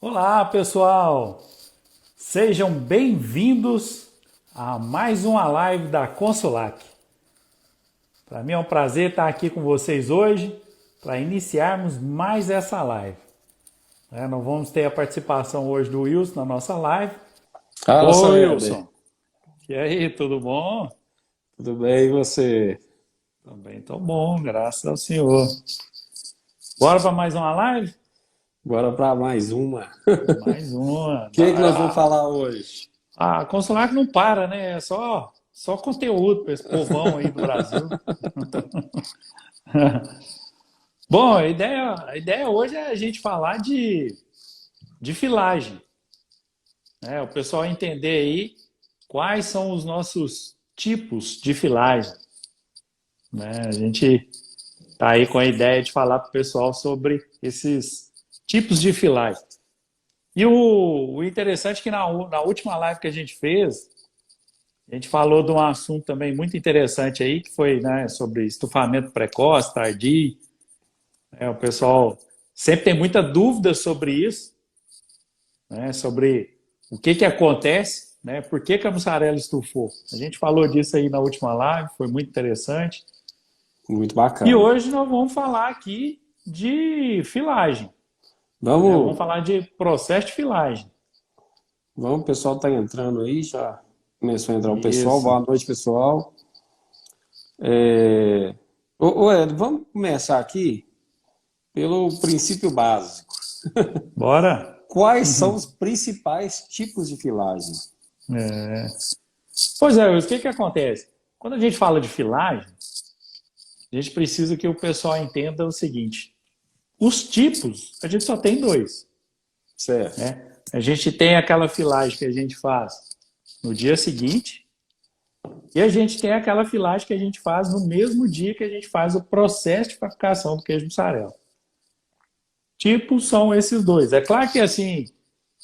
Olá, pessoal! Sejam bem-vindos a mais uma live da Consulac. Para mim é um prazer estar aqui com vocês hoje para iniciarmos mais essa live. Nós vamos ter a participação hoje do Wilson na nossa live. Fala, Oi, Sander. Wilson! E aí, tudo bom? Tudo bem, e você? Também estou bom, graças ao Senhor. Bora para mais uma live? Bora para mais uma. Mais uma. O que nós vamos falar hoje? A Consulac não para, né? É só conteúdo para esse povão aí do Brasil. Bom, a ideia hoje é a gente falar de filagem, né? O pessoal entender aí quais são os nossos tipos de filagem, né? A gente tá aí com a ideia de falar para o pessoal sobre esses tipos de filagem. E o interessante é que na última live que a gente fez, a gente falou de um assunto também muito interessante aí, que foi, né, sobre estufamento precoce, tardio. O pessoal sempre tem muita dúvida sobre isso, né, sobre o que acontece, né, por que a mussarela estufou. A gente falou disso aí na última live, foi muito interessante. Muito E bacana. hoje nós vamos falar aqui de filagem, né, vamos Vamos, falar de processo de filagem. o pessoal tá entrando aí, já começou a entrar o pessoal. Isso. Boa noite, pessoal. Ed, vamos começar aqui pelo princípio básico. Bora? Quais são os principais tipos de filagem? É. Pois é, o que acontece? Quando a gente fala de filagem, a gente precisa que o pessoal entenda o seguinte: os tipos, a gente só tem dois, Certo. né? A gente tem aquela filagem que a gente faz no dia seguinte e a gente tem aquela filagem que a gente faz no mesmo dia que a gente faz o processo de fabricação do queijo mussarela. Tipos são esses dois. É claro que assim,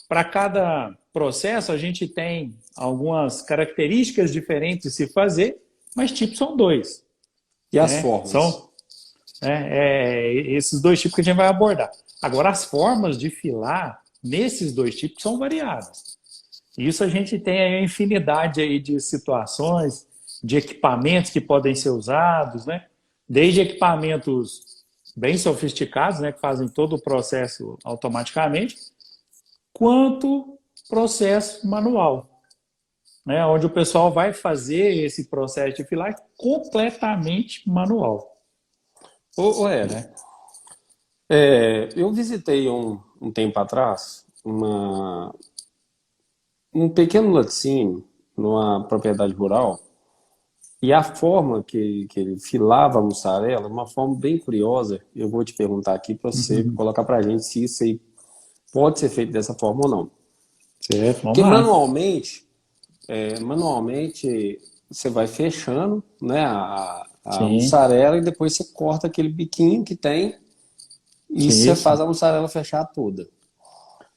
para cada processo a gente tem algumas características diferentes de se fazer, mas tipos são dois, E as né? formas? Esses dois tipos que a gente vai abordar. Agora, as formas de filar nesses dois tipos são variadas. Isso a gente tem aí uma infinidade aí de situações, de equipamentos que podem ser usados, né? Desde equipamentos bem sofisticados, né, que fazem todo o processo automaticamente, quanto processo manual, né, onde o pessoal vai fazer esse processo de filagem completamente manual, Ed, né? eu visitei um tempo atrás um pequeno laticínio numa propriedade rural. E a forma que ele filava a mussarela, uma forma bem curiosa, eu vou te perguntar aqui para você colocar para a gente se isso aí pode ser feito dessa forma ou não. Certo, vamos Porque lá. manualmente você vai fechando, né, a Sim, mussarela e depois você corta aquele biquinho que tem e você isso, faz a mussarela fechar toda.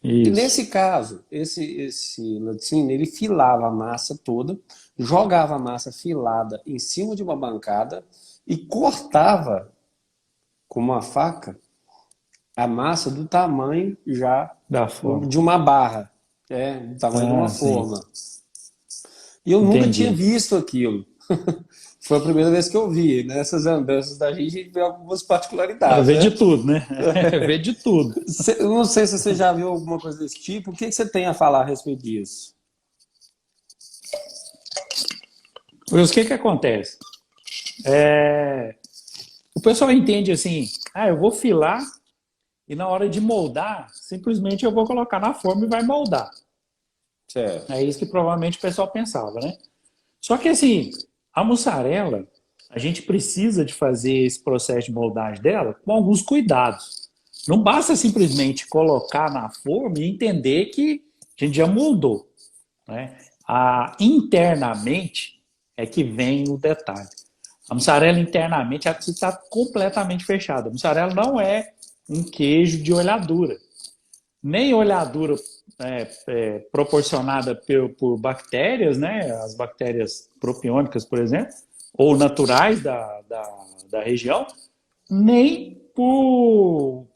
E isso, nesse caso, esse laticínio, ele filava a massa toda, jogava a massa filada em cima de uma bancada e cortava com uma faca a massa do tamanho já da forma. de uma barra, do tamanho de uma Ah, sim, forma. E eu nunca tinha entendi. visto aquilo. Foi a primeira vez que eu vi. Nessas andanças da gente vê algumas particularidades, Ver de né? tudo, né? Ver de tudo. Eu não sei se você já viu alguma coisa desse tipo. O que você tem a falar a respeito disso? Mas o que acontece? O pessoal entende assim, eu vou filar e na hora de moldar, simplesmente eu vou colocar na forma e vai moldar. Certo. É isso que provavelmente o pessoal pensava, né? Só que assim, a mussarela, a gente precisa de fazer esse processo de moldagem dela com alguns cuidados. Não basta simplesmente colocar na forma e entender que a gente já moldou, né? Internamente é que vem o detalhe. A mussarela internamente ela precisa estar completamente fechada. A mussarela não é um queijo de olhadura, nem olhadura proporcionada por bactérias, né? As bactérias propiônicas, por exemplo, ou naturais da região, nem por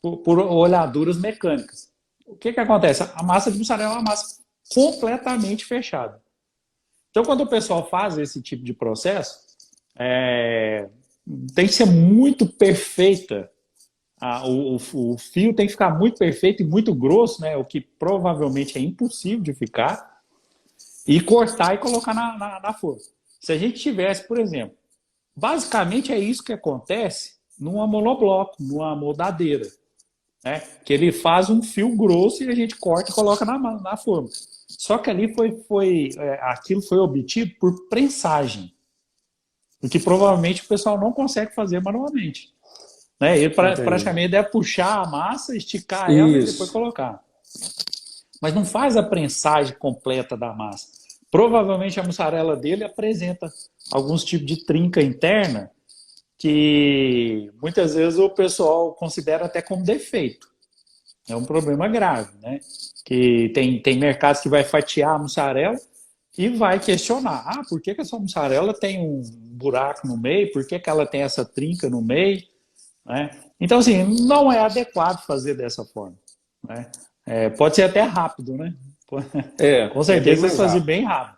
por olhaduras mecânicas. O que acontece? A massa de mussarela é uma massa completamente fechada. Então, quando o pessoal faz esse tipo de processo, tem que ser muito perfeita. O fio tem que ficar muito perfeito e muito grosso, né? O que provavelmente é impossível de ficar, e cortar e colocar na forma. Se a gente tivesse, por exemplo, basicamente é isso que acontece numa monobloco, numa moldadeira, né? Que ele faz um fio grosso e a gente corta e coloca na forma. Só que ali aquilo foi obtido por prensagem, o que provavelmente o pessoal não consegue fazer manualmente. Né? Ele Entendi. praticamente deve puxar a massa, esticar ela e depois Isso. colocar. Mas não faz a prensagem completa da massa. Provavelmente a mussarela dele apresenta alguns tipos de trinca interna que muitas vezes o pessoal considera até como defeito. É um problema grave, né? Que tem mercados que vai fatiar a mussarela e vai questionar. Por que essa mussarela tem um buraco no meio? Por que ela tem essa trinca no meio? Né? Então, assim, não é adequado fazer dessa forma. Né? Pode ser até rápido, né? Com É bem certeza eles mais faziam rápido. bem rápido.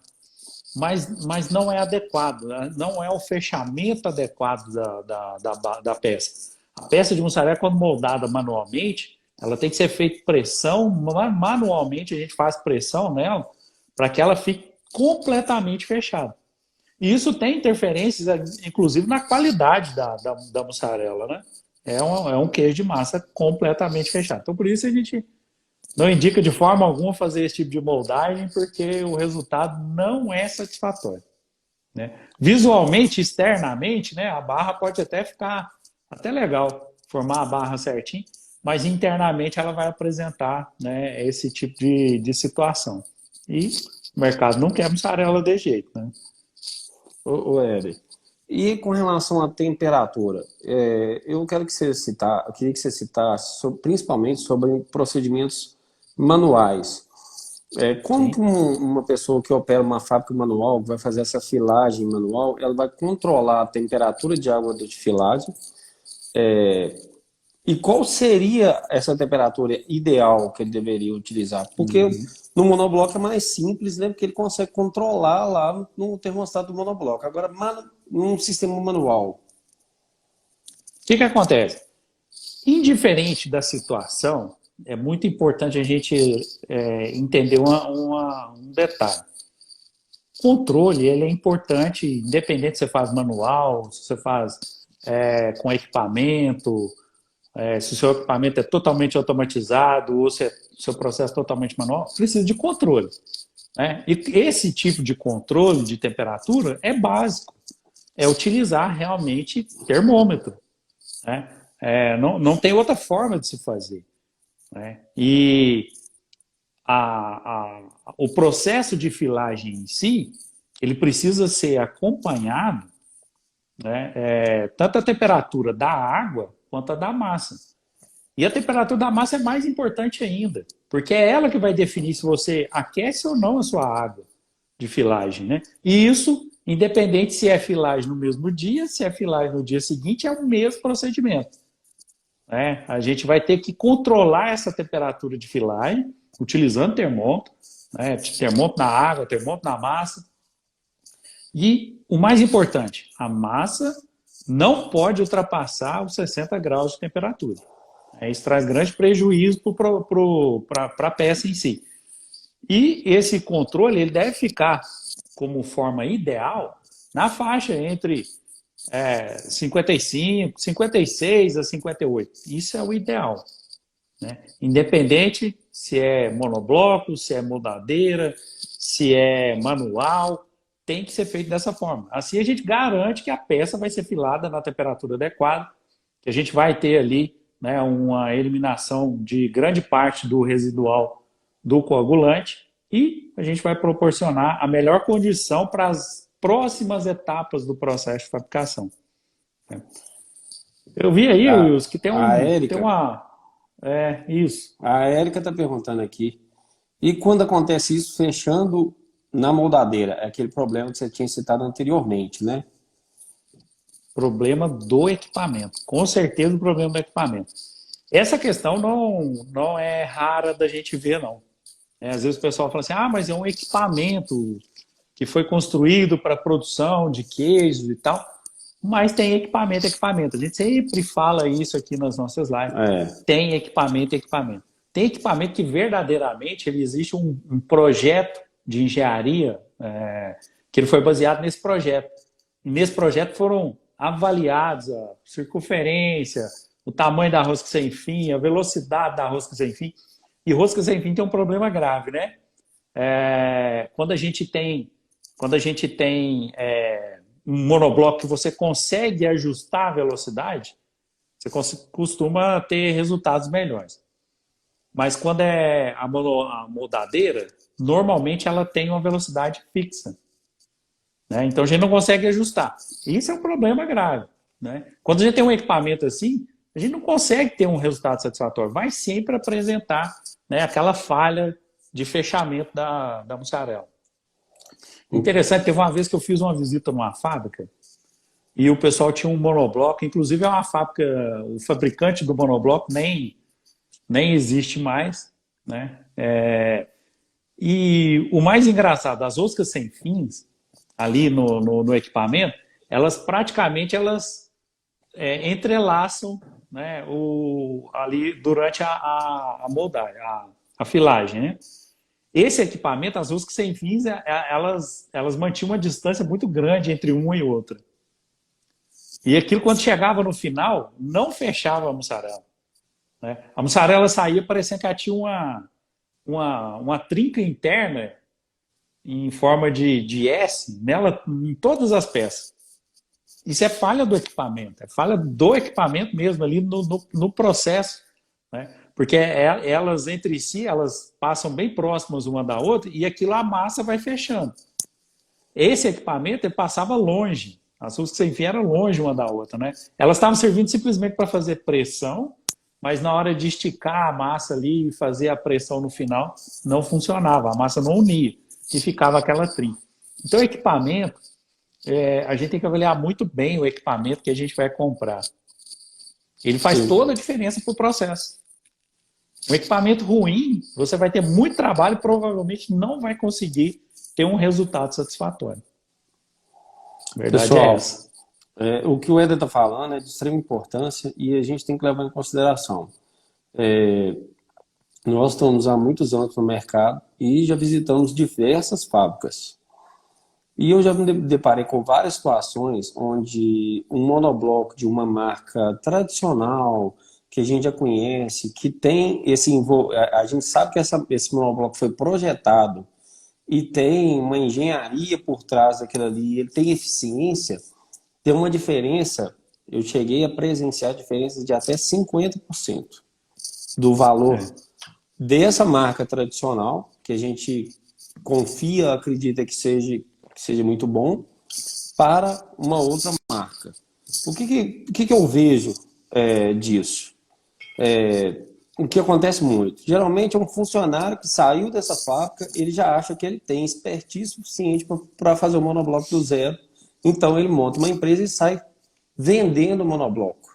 Mas não é adequado, né? Não é o fechamento adequado da peça. A peça de mussarela, quando moldada manualmente, ela tem que ser feita pressão, manualmente a gente faz pressão nela para que ela fique completamente fechada. E isso tem interferências, inclusive, na qualidade da mussarela, né? É um queijo de massa completamente fechado. Então, por isso a gente não indica de forma alguma fazer esse tipo de moldagem, porque o resultado não é satisfatório. Né? Visualmente, externamente, né, a barra pode até ficar até legal, formar a barra certinho, mas internamente ela vai apresentar, né, esse tipo de situação. E o mercado não quer mussarela de jeito. Né? Ô, Éder, e com relação à temperatura, eu queria que você citasse principalmente sobre procedimentos manuais. Como que Sim. uma pessoa que opera uma fábrica manual, vai fazer essa filagem manual, ela vai controlar a temperatura de água de filagem? E qual seria essa temperatura ideal que ele deveria utilizar? Porque Uhum. no monobloco é mais simples, né? Porque ele consegue controlar lá no termostato do monobloco. Agora, num sistema manual. O que acontece? Indiferente da situação, é muito importante a gente entender um detalhe. O controle ele é importante, independente se você faz manual, se você faz com equipamento, se o seu equipamento é totalmente automatizado ou se o seu processo é totalmente manual, precisa de controle. Né? E esse tipo de controle de temperatura é básico, é utilizar realmente termômetro. Né? Não tem outra forma de se fazer. Né? E o processo de filagem em si, ele precisa ser acompanhado, né, tanto a temperatura da água quanto a da massa. E a temperatura da massa é mais importante ainda, porque é ela que vai definir se você aquece ou não a sua água de filagem. Né? E isso, independente se é filagem no mesmo dia, se é filagem no dia seguinte, é o mesmo procedimento. Né? A gente vai ter que controlar essa temperatura de filagem utilizando termômetro, né? Termômetro na água, termômetro na massa. E o mais importante, a massa não pode ultrapassar os 60 graus de temperatura. Isso traz grande prejuízo para a peça em si. E esse controle ele deve ficar como forma ideal na faixa entre 55, 56 a 58. Isso é o ideal. Né? Independente se é monobloco, se é moldadeira, se é manual, tem que ser feito dessa forma. Assim a gente garante que a peça vai ser filada na temperatura adequada, que a gente vai ter ali, né, uma eliminação de grande parte do residual do coagulante e a gente vai proporcionar a melhor condição para as próximas etapas do processo de fabricação. Eu vi aí, A, Wilson, que tem, a tem Érica, uma. Isso. a Érica está perguntando aqui. E quando acontece isso fechando na moldadeira? É aquele problema que você tinha citado anteriormente, né? Problema do equipamento. Com certeza o problema do equipamento. Essa questão não é rara da gente ver, não. Às vezes o pessoal fala assim, mas é um equipamento que foi construído para produção de queijos e tal, mas tem equipamento, equipamento. A gente sempre fala isso aqui nas nossas lives. É, Tem equipamento, equipamento. Tem equipamento que verdadeiramente ele existe um projeto de engenharia que ele foi baseado nesse projeto. E nesse projeto foram avaliados a circunferência, o tamanho da rosca sem fim, a velocidade da rosca sem fim. E rosca sem fim tem um problema grave, né? Quando a gente tem um monobloco que você consegue ajustar a velocidade, você costuma ter resultados melhores. Mas quando é a moldadeira, normalmente ela tem uma velocidade fixa, né? Então a gente não consegue ajustar. Isso é um problema grave, né? Quando a gente tem um equipamento assim, a gente não consegue ter um resultado satisfatório. Vai sempre apresentar, né, aquela falha de fechamento da mussarela. Interessante, teve uma vez que eu fiz uma visita numa fábrica e o pessoal tinha um monobloco, inclusive é uma fábrica, o fabricante do monobloco nem existe mais, né? E o mais engraçado, as roscas sem fins, ali no equipamento, elas praticamente entrelaçam, né, ali durante a moldagem, a filagem, né? Esse equipamento, as roscas sem fins, elas mantinham uma distância muito grande entre uma e outra. E aquilo, quando chegava no final, não fechava a mussarela, né? A mussarela saía parecendo que ela tinha uma trinca interna em forma de S nela, em todas as peças. Isso é falha do equipamento, é falha do equipamento mesmo ali no processo, né? Porque elas entre si, elas passam bem próximas uma da outra e aquilo, a massa vai fechando. Esse equipamento ele passava longe, as roscas sem fio eram longe uma da outra, né? Elas estavam servindo simplesmente para fazer pressão, mas na hora de esticar a massa ali e fazer a pressão no final, não funcionava, a massa não unia e ficava aquela trinca. Então o equipamento, a gente tem que avaliar muito bem o equipamento que a gente vai comprar. Ele faz sim. toda a diferença para o processo. Um equipamento ruim, você vai ter muito trabalho e provavelmente não vai conseguir ter um resultado satisfatório. A verdade é Pessoal, essa. o que o Éder está falando é de extrema importância e a gente tem que levar em consideração. Nós estamos há muitos anos no mercado e já visitamos diversas fábricas. E eu já me deparei com várias situações onde um monobloco de uma marca tradicional, que a gente já conhece, que tem a gente sabe que esse monobloco foi projetado e tem uma engenharia por trás daquilo ali, ele tem eficiência, tem uma diferença, eu cheguei a presenciar diferenças de até 50% do valor dessa marca tradicional, que a gente confia, acredita que seja muito bom, para uma outra marca. O que eu vejo disso? O que acontece muito? Geralmente é um funcionário que saiu dessa fábrica, ele já acha que ele tem expertise suficiente para fazer o monobloco do zero, então ele monta uma empresa e sai vendendo monobloco.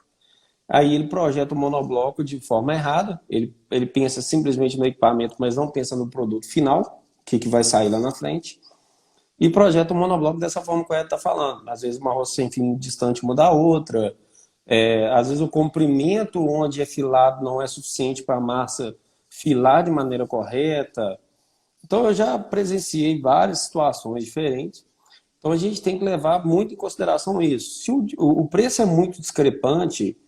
Aí ele projeta o monobloco de forma errada, ele pensa simplesmente no equipamento, mas não pensa no produto final, que vai sair lá na frente, e projeta o monobloco dessa forma que o Ed está falando. Às vezes uma roça sem fim distante muda a outra, às vezes o comprimento onde é filado não é suficiente para a massa filar de maneira correta. Então eu já presenciei várias situações diferentes. Então a gente tem que levar muito em consideração isso. Se o preço é muito discrepante,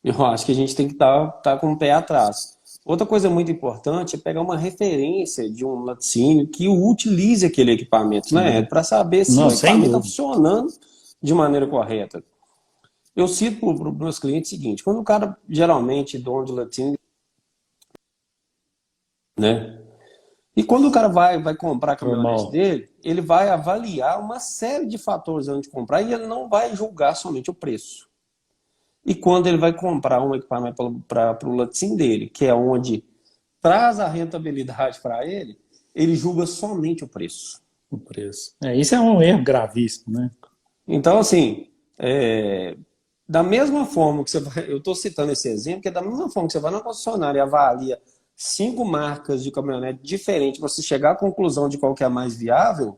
eu acho que a gente tem que estar com o pé atrás. Outra coisa muito importante é pegar uma referência de um laticínio que utilize aquele equipamento, né? Para saber se Não, o sem equipamento está dúvida. funcionando de maneira correta. Eu cito para os meus clientes o seguinte: quando o cara, geralmente, dono de laticínio, né? E quando o cara vai comprar a caminhonete Normal. dele, ele vai avaliar uma série de fatores antes de comprar e ele não vai julgar somente o preço. E quando ele vai comprar um equipamento para o laticínio dele, que é onde traz a rentabilidade para ele, ele julga somente o preço. O preço. Isso é um erro gravíssimo, né? Então, assim, Da mesma forma que você vai, eu estou citando esse exemplo, que é da mesma forma que você vai na concessionária e avalia 5 marcas de caminhonete diferentes para você chegar à conclusão de qual que é a mais viável,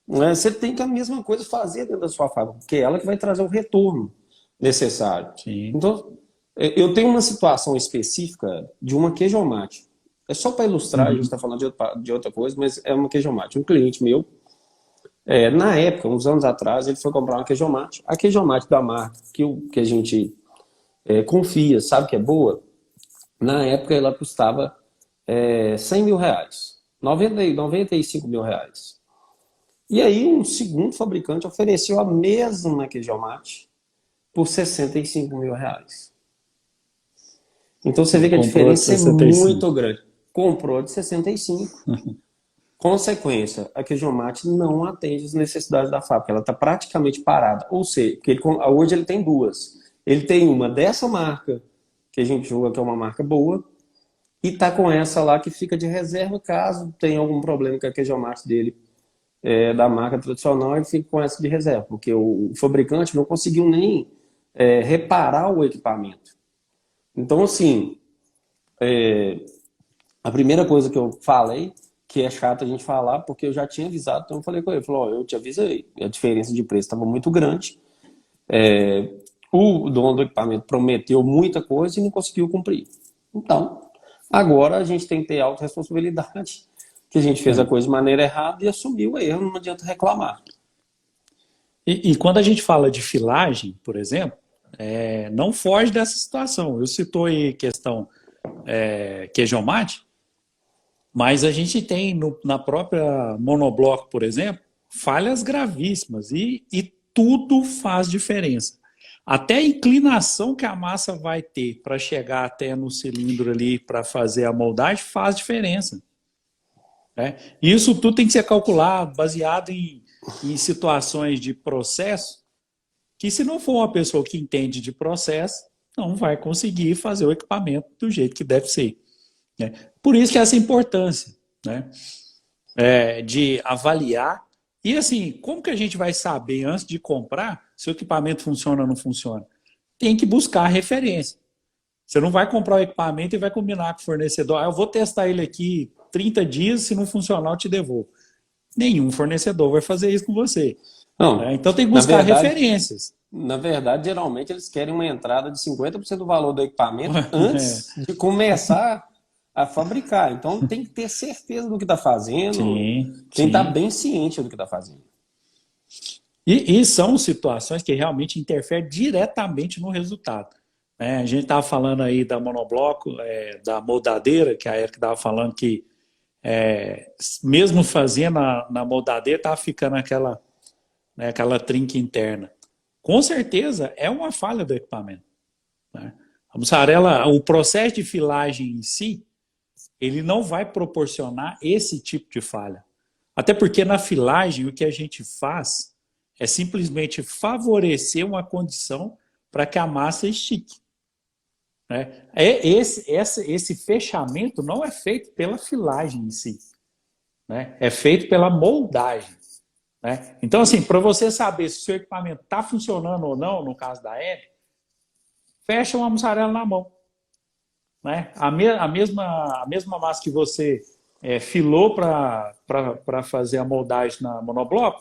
né, você tem que a mesma coisa fazer dentro da sua fábrica, porque é ela que vai trazer o retorno necessário. Sim. Então, eu tenho uma situação específica de uma queijomate. É só para ilustrar, a gente Uhum. está falando de outra coisa, mas é uma queijomate. Um cliente meu, na época, uns anos atrás, ele foi comprar uma queijomate. A queijomate da marca que a gente confia, sabe que é boa, na época ela custava 100 mil reais, 95 mil reais. E aí um segundo fabricante ofereceu a mesma queijomate por 65 mil reais. Então você Ele vê que a comprou de diferença é 65. muito grande. Comprou de 65. Consequência, a queijomate não atende as necessidades da fábrica, ela está praticamente parada. Ou seja, hoje ele tem duas. Ele tem uma dessa marca, que a gente julga que é uma marca boa, e está com essa lá que fica de reserva caso tenha algum problema com a queijomate dele, da marca tradicional, ele fica com essa de reserva, porque o fabricante não conseguiu nem reparar o equipamento. Então, assim, a primeira coisa que eu falei, que é chato a gente falar, porque eu já tinha avisado, então eu falei com ele, falou, eu te avisei, a diferença de preço estava muito grande, o dono do equipamento prometeu muita coisa e não conseguiu cumprir. Então, agora a gente tem que ter autorresponsabilidade, que a gente fez a É. coisa de maneira errada e assumiu o erro, não adianta reclamar. E quando a gente fala de filagem, por exemplo, não foge dessa situação. Eu citou aí questão queijomate, mas a gente tem na própria monobloco, por exemplo, falhas gravíssimas e tudo faz diferença. Até a inclinação que a massa vai ter para chegar até no cilindro ali para fazer a moldagem faz diferença. Né? E isso tudo tem que ser calculado, baseado em situações de processo, que se não for uma pessoa que entende de processo, não vai conseguir fazer o equipamento do jeito que deve ser. Né? Por isso que essa importância, né? De avaliar. E assim, como que a gente vai saber antes de comprar se o equipamento funciona ou não funciona? Tem que buscar referência. Você não vai comprar o equipamento e vai combinar com o fornecedor. Eu vou testar ele aqui 30 dias, se não funcionar eu te devolvo. Nenhum fornecedor vai fazer isso com você. Né? Não, Então tem que na buscar verdade, referências. geralmente eles querem uma entrada de 50% do valor do equipamento antes de começar a fabricar. Então tem que ter certeza do que está fazendo, Sim, tem que estar sim. bem ciente do que está fazendo. E são situações que realmente interferem diretamente no resultado. A gente estava falando aí da monobloco, da moldadeira, que a Erika estava falando que mesmo fazendo na moldadeira, estava ficando aquela trinca interna. Com certeza é uma falha do equipamento. Né? A mussarela, o processo de filagem em si, ele não vai proporcionar esse tipo de falha. Até porque na filagem o que a gente faz é simplesmente favorecer uma condição para que a massa estique. Né? Esse fechamento não é feito pela filagem em si, né? É feito pela moldagem. Né? Então, assim, para você saber se o seu equipamento está funcionando ou não, no caso da L, fecha uma mussarela na mão. Né? A mesma massa que você filou para fazer a moldagem na monobloco,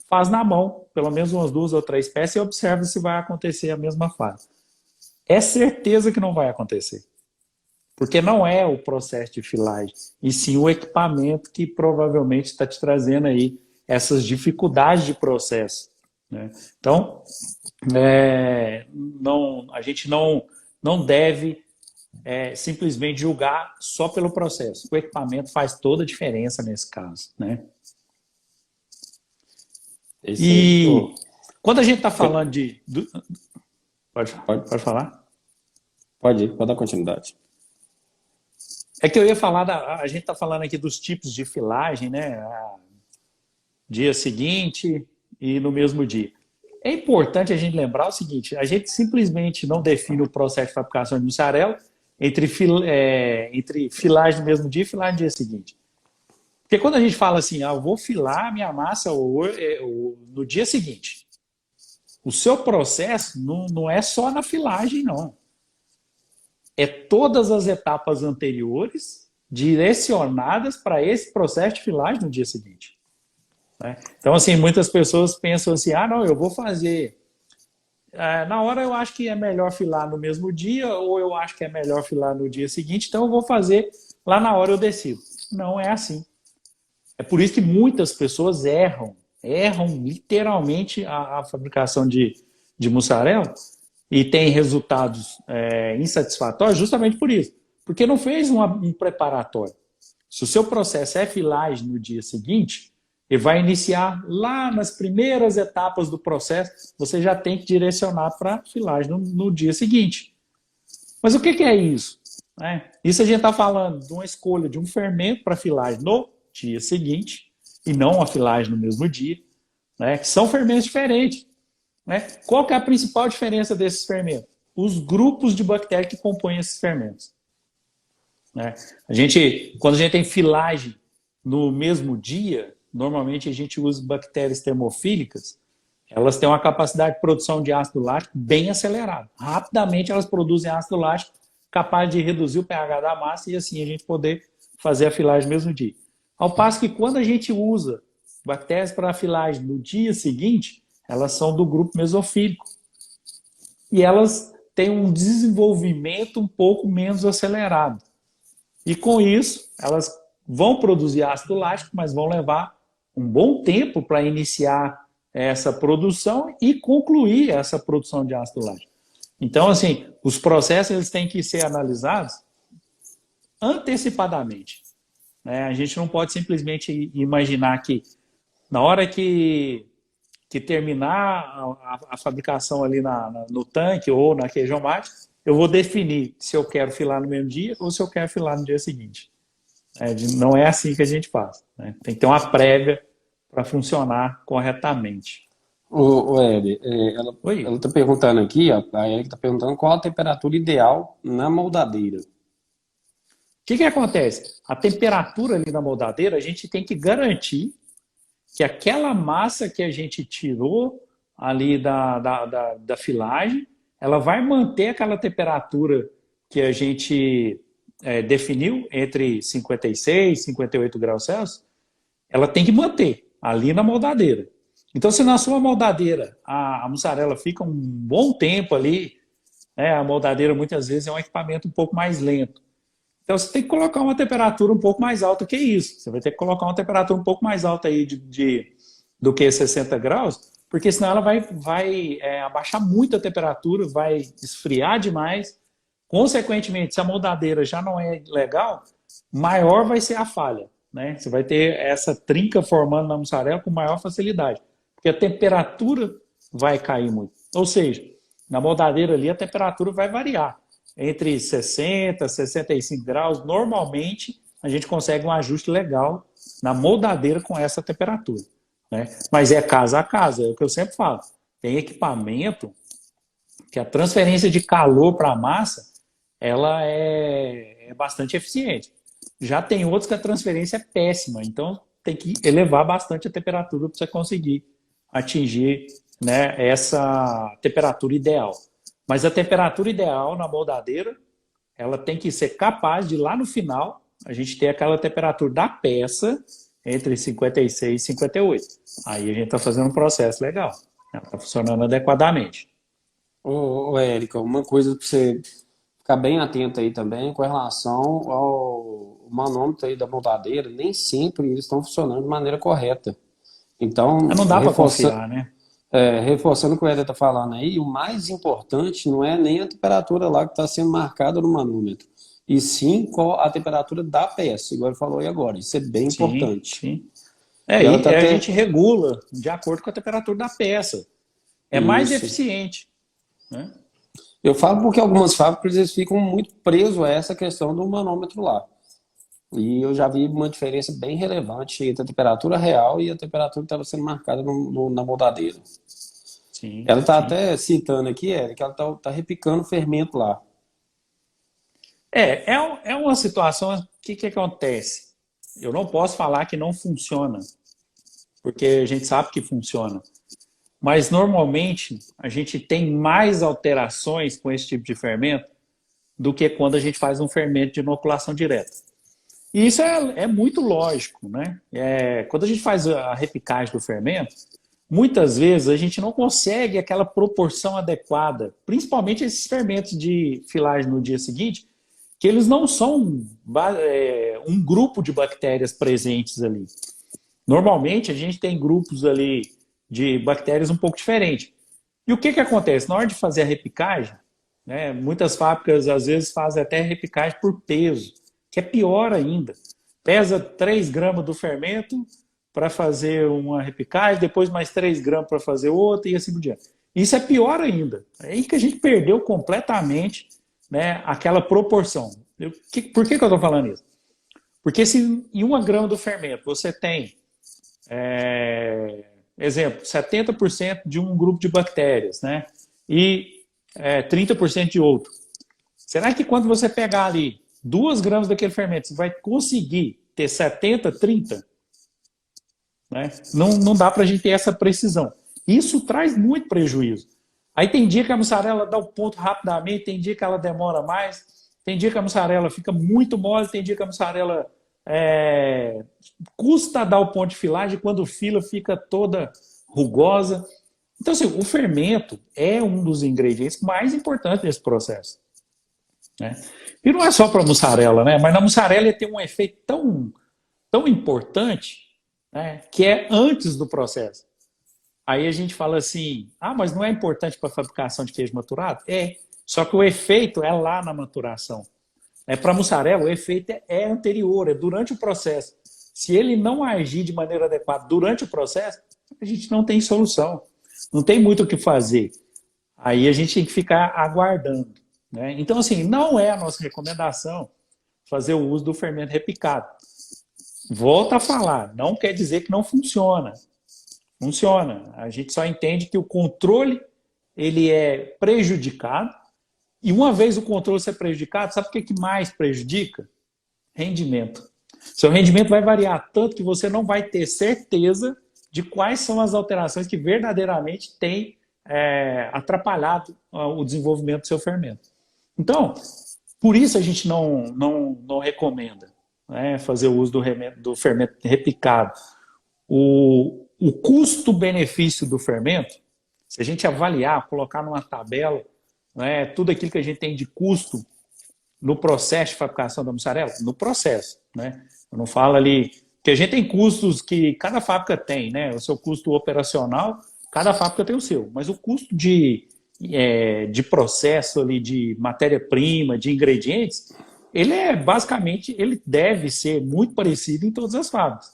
faz na mão, pelo menos umas 2 ou 3 peças, e observa se vai acontecer a mesma fase. É certeza que não vai acontecer. Porque não é o processo de filagem, e sim o equipamento que provavelmente está te trazendo aí essas dificuldades de processo. Né? Então, a gente não deve simplesmente julgar só pelo processo. O equipamento faz toda a diferença nesse caso. Né? É isso aí. E quando a gente está falando de... Pode falar? Pode ir, pode dar continuidade. É que eu ia falar, a gente está falando aqui dos tipos de filagem, né? Dia seguinte e no mesmo dia. É importante a gente lembrar o seguinte, a gente simplesmente não define o processo de fabricação de mussarela entre filagem no mesmo dia e filagem no dia seguinte. Porque quando a gente fala assim, eu vou filar minha massa no dia seguinte, o seu processo não é só na filagem, não. É todas as etapas anteriores direcionadas para esse processo de filagem no dia seguinte. Né? Então, assim, muitas pessoas pensam assim, ah, não, eu vou fazer... na hora eu acho que é melhor filar no mesmo dia, ou eu acho que é melhor filar no dia seguinte, então eu vou fazer lá na hora eu decido. Não é assim. É por isso que muitas pessoas erram literalmente a fabricação de mussarela e tem resultados insatisfatórios justamente por isso. Porque não fez um preparatório. Se o seu processo é filagem no dia seguinte, ele vai iniciar lá nas primeiras etapas do processo, você já tem que direcionar para filagem no dia seguinte. Mas o que é isso? Isso a gente está falando de uma escolha de um fermento para filagem no dia seguinte e não a filagem no mesmo dia, que são fermentos diferentes. Qual que é a principal diferença desses fermentos? Os grupos de bactérias que compõem esses fermentos. Quando a gente tem filagem no mesmo dia, normalmente a gente usa bactérias termofílicas, elas têm uma capacidade de produção de ácido lático bem acelerada. Rapidamente elas produzem ácido lático capaz de reduzir o pH da massa e assim a gente poder fazer a filagem no mesmo dia. Ao passo que quando a gente usa bactérias para a filagem no dia seguinte, elas são do grupo mesofílico. E elas têm um desenvolvimento um pouco menos acelerado. E com isso, elas vão produzir ácido lático, mas vão levar um bom tempo para iniciar essa produção e concluir essa produção de ácido lático. Então, assim, os processos eles têm que ser analisados antecipadamente. A gente não pode simplesmente imaginar que na hora que terminar a fabricação ali no tanque ou na queijo mate, eu vou definir se eu quero filar no mesmo dia ou se eu quero filar no dia seguinte. Não é assim que a gente faz. Tem que ter uma prévia para funcionar corretamente. Hélio, ela está perguntando aqui, a Erika está perguntando qual a temperatura ideal na moldadeira. O que acontece? A temperatura ali na moldadeira, a gente tem que garantir que aquela massa que a gente tirou ali da filagem, ela vai manter aquela temperatura que a gente definiu entre 56 e 58 graus Celsius, ela tem que manter ali na moldadeira. Então, se na sua moldadeira a mussarela fica um bom tempo ali, a moldadeira muitas vezes é um equipamento um pouco mais lento. Então, você tem que colocar uma temperatura um pouco mais alta que isso. Você vai ter que colocar uma temperatura um pouco mais alta aí do que 60 graus, porque senão ela vai abaixar muito a temperatura, vai esfriar demais. Consequentemente, se a moldadeira já não é legal, maior vai ser a falha. Você vai ter essa trinca formando na mussarela com maior facilidade, porque a temperatura vai cair muito. Ou seja, na moldadeira ali a temperatura vai variar. Entre 60 e 65 graus, normalmente a gente consegue um ajuste legal na moldadeira com essa temperatura. Mas é casa a casa, é o que eu sempre falo. Tem equipamento que a transferência de calor para a massa ela é bastante eficiente. Já tem outros que a transferência é péssima, então tem que elevar bastante a temperatura para você conseguir atingir essa temperatura ideal. Mas a temperatura ideal na moldadeira, ela tem que ser capaz de, lá no final, a gente ter aquela temperatura da peça entre 56 e 58. Aí a gente está fazendo um processo legal. Ela está funcionando adequadamente. Érica, uma coisa para você ficar bem atento aí também com relação ao manômetro aí da moldadeira, nem sempre eles estão funcionando de maneira correta. Então, não dá para confiar, né? Reforçando o que o Éder está falando aí, o mais importante não é nem a temperatura lá que está sendo marcada no manômetro, e sim qual a temperatura da peça, igual ele falou aí agora. Isso é bem importante. Sim. A gente regula de acordo com a temperatura da peça. É mais eficiente. Eu falo porque algumas fábricas eles ficam muito presos a essa questão do manômetro lá. E eu já vi uma diferença bem relevante entre a temperatura real e a temperatura que estava sendo marcada na moldadeira. Sim, ela está até citando aqui, Eric, que ela está repicando o fermento lá. É uma situação, o que acontece? Eu não posso falar que não funciona, porque a gente sabe que funciona. mas normalmente a gente tem mais alterações com esse tipo de fermento do que quando a gente faz um fermento de inoculação direta. E isso é muito lógico, né? Quando a gente faz a repicagem do fermento, muitas vezes a gente não consegue aquela proporção adequada, principalmente esses fermentos de filagem no dia seguinte, que eles não são um grupo de bactérias presentes ali. Normalmente a gente tem grupos ali de bactérias um pouco diferentes. E o que acontece? Na hora de fazer a repicagem, né, muitas fábricas às vezes fazem até repicagem por peso, que é pior ainda. Pesa 3 gramas do fermento para fazer uma repicagem, depois mais 3 gramas para fazer outra e assim por diante. Isso é pior ainda. É aí que a gente perdeu completamente, né, aquela proporção. Por que eu estou falando isso? Porque se em 1 grama do fermento você tem, exemplo, 70% de um grupo de bactérias, né, e 30% de outro. Será que quando você pegar ali 2 gramas daquele fermento, você vai conseguir ter 70, 30? Né? Não dá para a gente ter essa precisão. Isso traz muito prejuízo. Aí tem dia que a mussarela dá o ponto rapidamente, tem dia que ela demora mais, tem dia que a mussarela fica muito mole, tem dia que a mussarela custa dar o ponto de filagem, quando fila fica toda rugosa. Então, assim, o fermento é um dos ingredientes mais importantes desse processo. Né? E não é só para a mussarela, né? Mas na mussarela ele tem um efeito tão importante, né, que é antes do processo. Aí a gente fala assim, mas não é importante para a fabricação de queijo maturado? Só que o efeito é lá na maturação. Para a mussarela, o efeito é anterior, é durante o processo. Se ele não agir de maneira adequada durante o processo, a gente não tem solução. Não tem muito o que fazer. Aí a gente tem que ficar aguardando. Né? Então, assim, não é a nossa recomendação fazer o uso do fermento repicado. Volto a falar, não quer dizer que não funciona. Funciona. A gente só entende que o controle ele é prejudicado. E uma vez o controle ser prejudicado, sabe o que mais prejudica? Rendimento. Seu rendimento vai variar tanto que você não vai ter certeza de quais são as alterações que verdadeiramente têm atrapalhado o desenvolvimento do seu fermento. Então, por isso a gente não recomenda, né, fazer o uso do fermento repicado. O custo-benefício do fermento, se a gente avaliar, colocar numa tabela, né, tudo aquilo que a gente tem de custo no processo de fabricação da mussarela, no processo, né? Eu não falo ali, porque a gente tem custos que cada fábrica tem, né? O seu custo operacional, cada fábrica tem o seu, mas o custo de processo ali, de matéria-prima, de ingredientes, ele basicamente, ele deve ser muito parecido em todas as fábricas.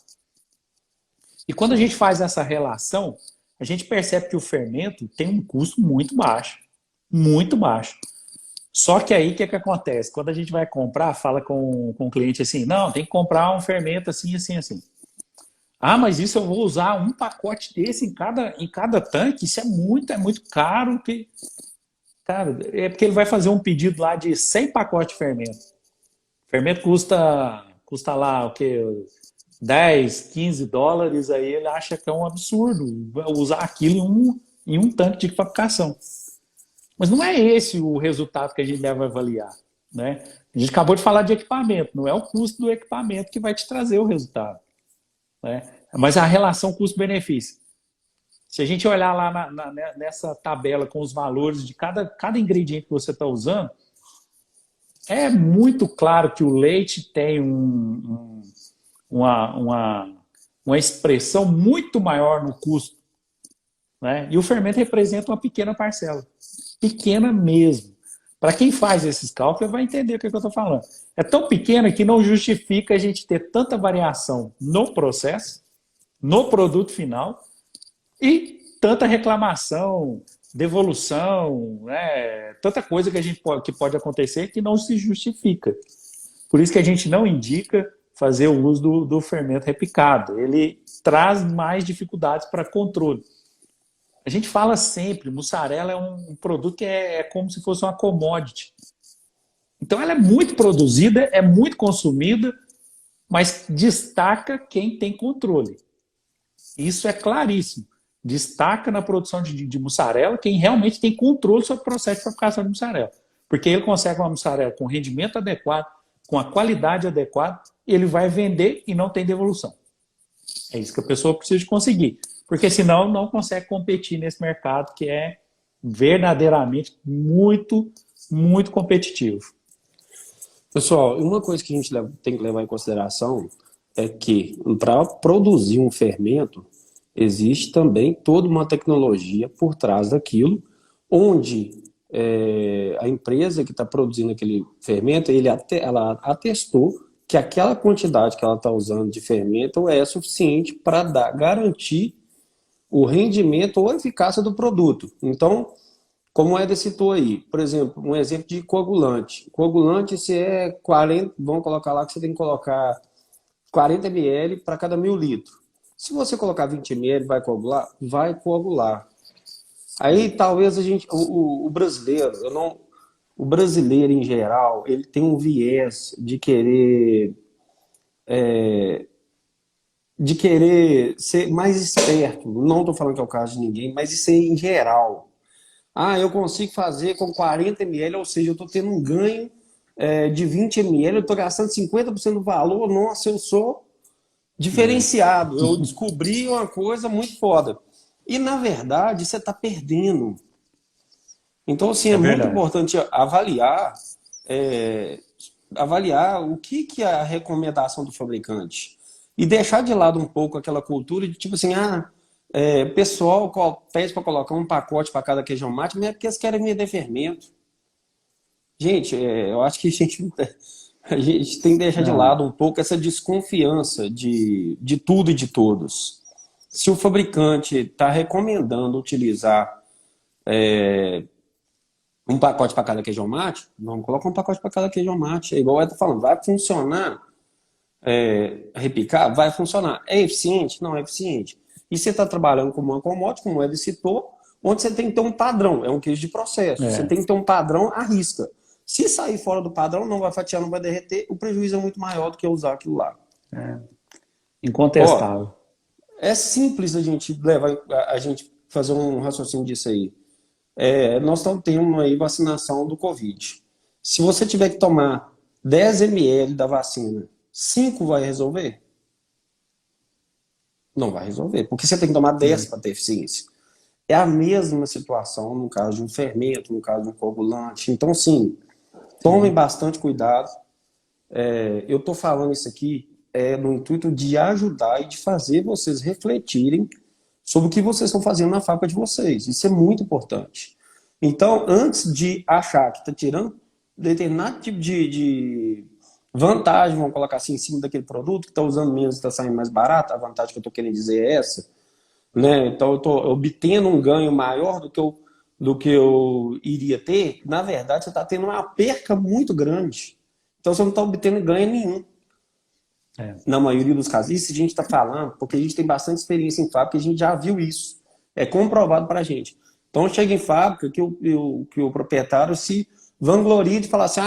E quando a gente faz essa relação, a gente percebe que o fermento tem um custo muito baixo. Muito baixo. Só que aí o que acontece? Quando a gente vai comprar, fala com o cliente assim, não, tem que comprar um fermento assim, assim, assim. Mas isso eu vou usar um pacote desse em cada tanque? Isso é muito caro. Cara, é porque ele vai fazer um pedido lá de 100 pacotes de fermento. O fermento custa lá o quê? 10, 15 dólares, aí ele acha que é um absurdo usar aquilo em um tanque de fabricação. Mas não é esse o resultado que a gente deve avaliar. Né? A gente acabou de falar de equipamento, não é o custo do equipamento que vai te trazer o resultado. Né? Mas a relação custo-benefício. Se a gente olhar lá nessa tabela com os valores de cada ingrediente que você está usando, é muito claro que o leite tem uma expressão muito maior no custo. Né? E o fermento representa uma pequena parcela. Pequena mesmo. Para quem faz esses cálculos, vai entender o que eu estou falando. É tão pequena que não justifica a gente ter tanta variação no processo, no produto final, e tanta reclamação, devolução, né? Tanta coisa que pode acontecer que não se justifica. Por isso que a gente não indica fazer o uso do fermento repicado. Ele traz mais dificuldades para controle. A gente fala sempre, mussarela é um produto que é como se fosse uma commodity. Então ela é muito produzida, é muito consumida, mas destaca quem tem controle. Isso é claríssimo. destaca na produção de mussarela quem realmente tem controle sobre o processo de fabricação de mussarela. Porque ele consegue uma mussarela com rendimento adequado, com a qualidade adequada, ele vai vender e não tem devolução. É isso que a pessoa precisa de conseguir. Porque senão não consegue competir nesse mercado que é verdadeiramente muito, muito competitivo. Pessoal, uma coisa que a gente tem que levar em consideração é que para produzir um fermento, existe também toda uma tecnologia por trás daquilo, onde a empresa que está produzindo aquele fermento, ela atestou que aquela quantidade que ela está usando de fermento é suficiente para garantir o rendimento ou a eficácia do produto. Então, como o Éder citou aí, por exemplo, um exemplo de coagulante. Coagulante, se é 40, vamos colocar lá que você tem que colocar 40 ml para cada 1.000 litros. Se você colocar 20 ml, vai coagular? Vai coagular. Aí talvez o brasileiro, o brasileiro em geral, ele tem um viés de querer ser mais esperto. Não estou falando que é o caso de ninguém, mas isso é em geral. Ah, eu consigo fazer com 40 ml, ou seja, eu estou tendo um ganho de 20 ml, eu estou gastando 50% do valor, nossa, eu sou diferenciado, eu descobri uma coisa muito foda. E, na verdade, você está perdendo. Então, assim, é muito importante avaliar o que é a recomendação do fabricante. E deixar de lado um pouco aquela cultura de tipo assim, pessoal pede para colocar um pacote para cada queijo mate, mas é porque eles querem vender fermento. Gente, eu acho que a gente tem que deixar de lado um pouco essa desconfiança de tudo e de todos. Se o fabricante está recomendando utilizar um pacote para cada queijo mate, vamos colocar um pacote para cada queijo mate. É igual eu estou falando, vai funcionar repicar? Vai funcionar. É eficiente? Não é eficiente. E você está trabalhando com uma commodity, como o Ed citou, onde você tem que ter um padrão. É um queijo de processo. Você tem que ter um padrão à risca. Se sair fora do padrão, não vai fatiar, não vai derreter, o prejuízo é muito maior do que usar aquilo lá. Incontestável. É simples a gente fazer um raciocínio disso aí. Nós estamos tendo aí vacinação do Covid. Se você tiver que tomar 10 ml da vacina, 5 vai resolver? Não vai resolver, porque você tem que tomar 10 para ter eficiência. É a mesma situação no caso de um fermento, no caso de um coagulante. Então, sim, tomem bastante cuidado. Eu estou falando isso aqui no intuito de ajudar e de fazer vocês refletirem sobre o que vocês estão fazendo na fábrica de vocês. Isso é muito importante. Então, antes de achar que está tirando determinado tipo de vantagem, vamos colocar assim, em cima daquele produto que está usando menos e está saindo mais barato, a vantagem que eu estou querendo dizer é essa, né? Então eu estou obtendo um ganho maior do que eu iria ter. Na verdade, você está tendo uma perca muito grande. Então você não está obtendo ganho nenhum. Na maioria dos casos. Isso a gente está falando porque a gente tem bastante experiência em fábrica e a gente já viu isso. É comprovado para a gente. Então chega em fábrica que o proprietário se vangloria de falar assim,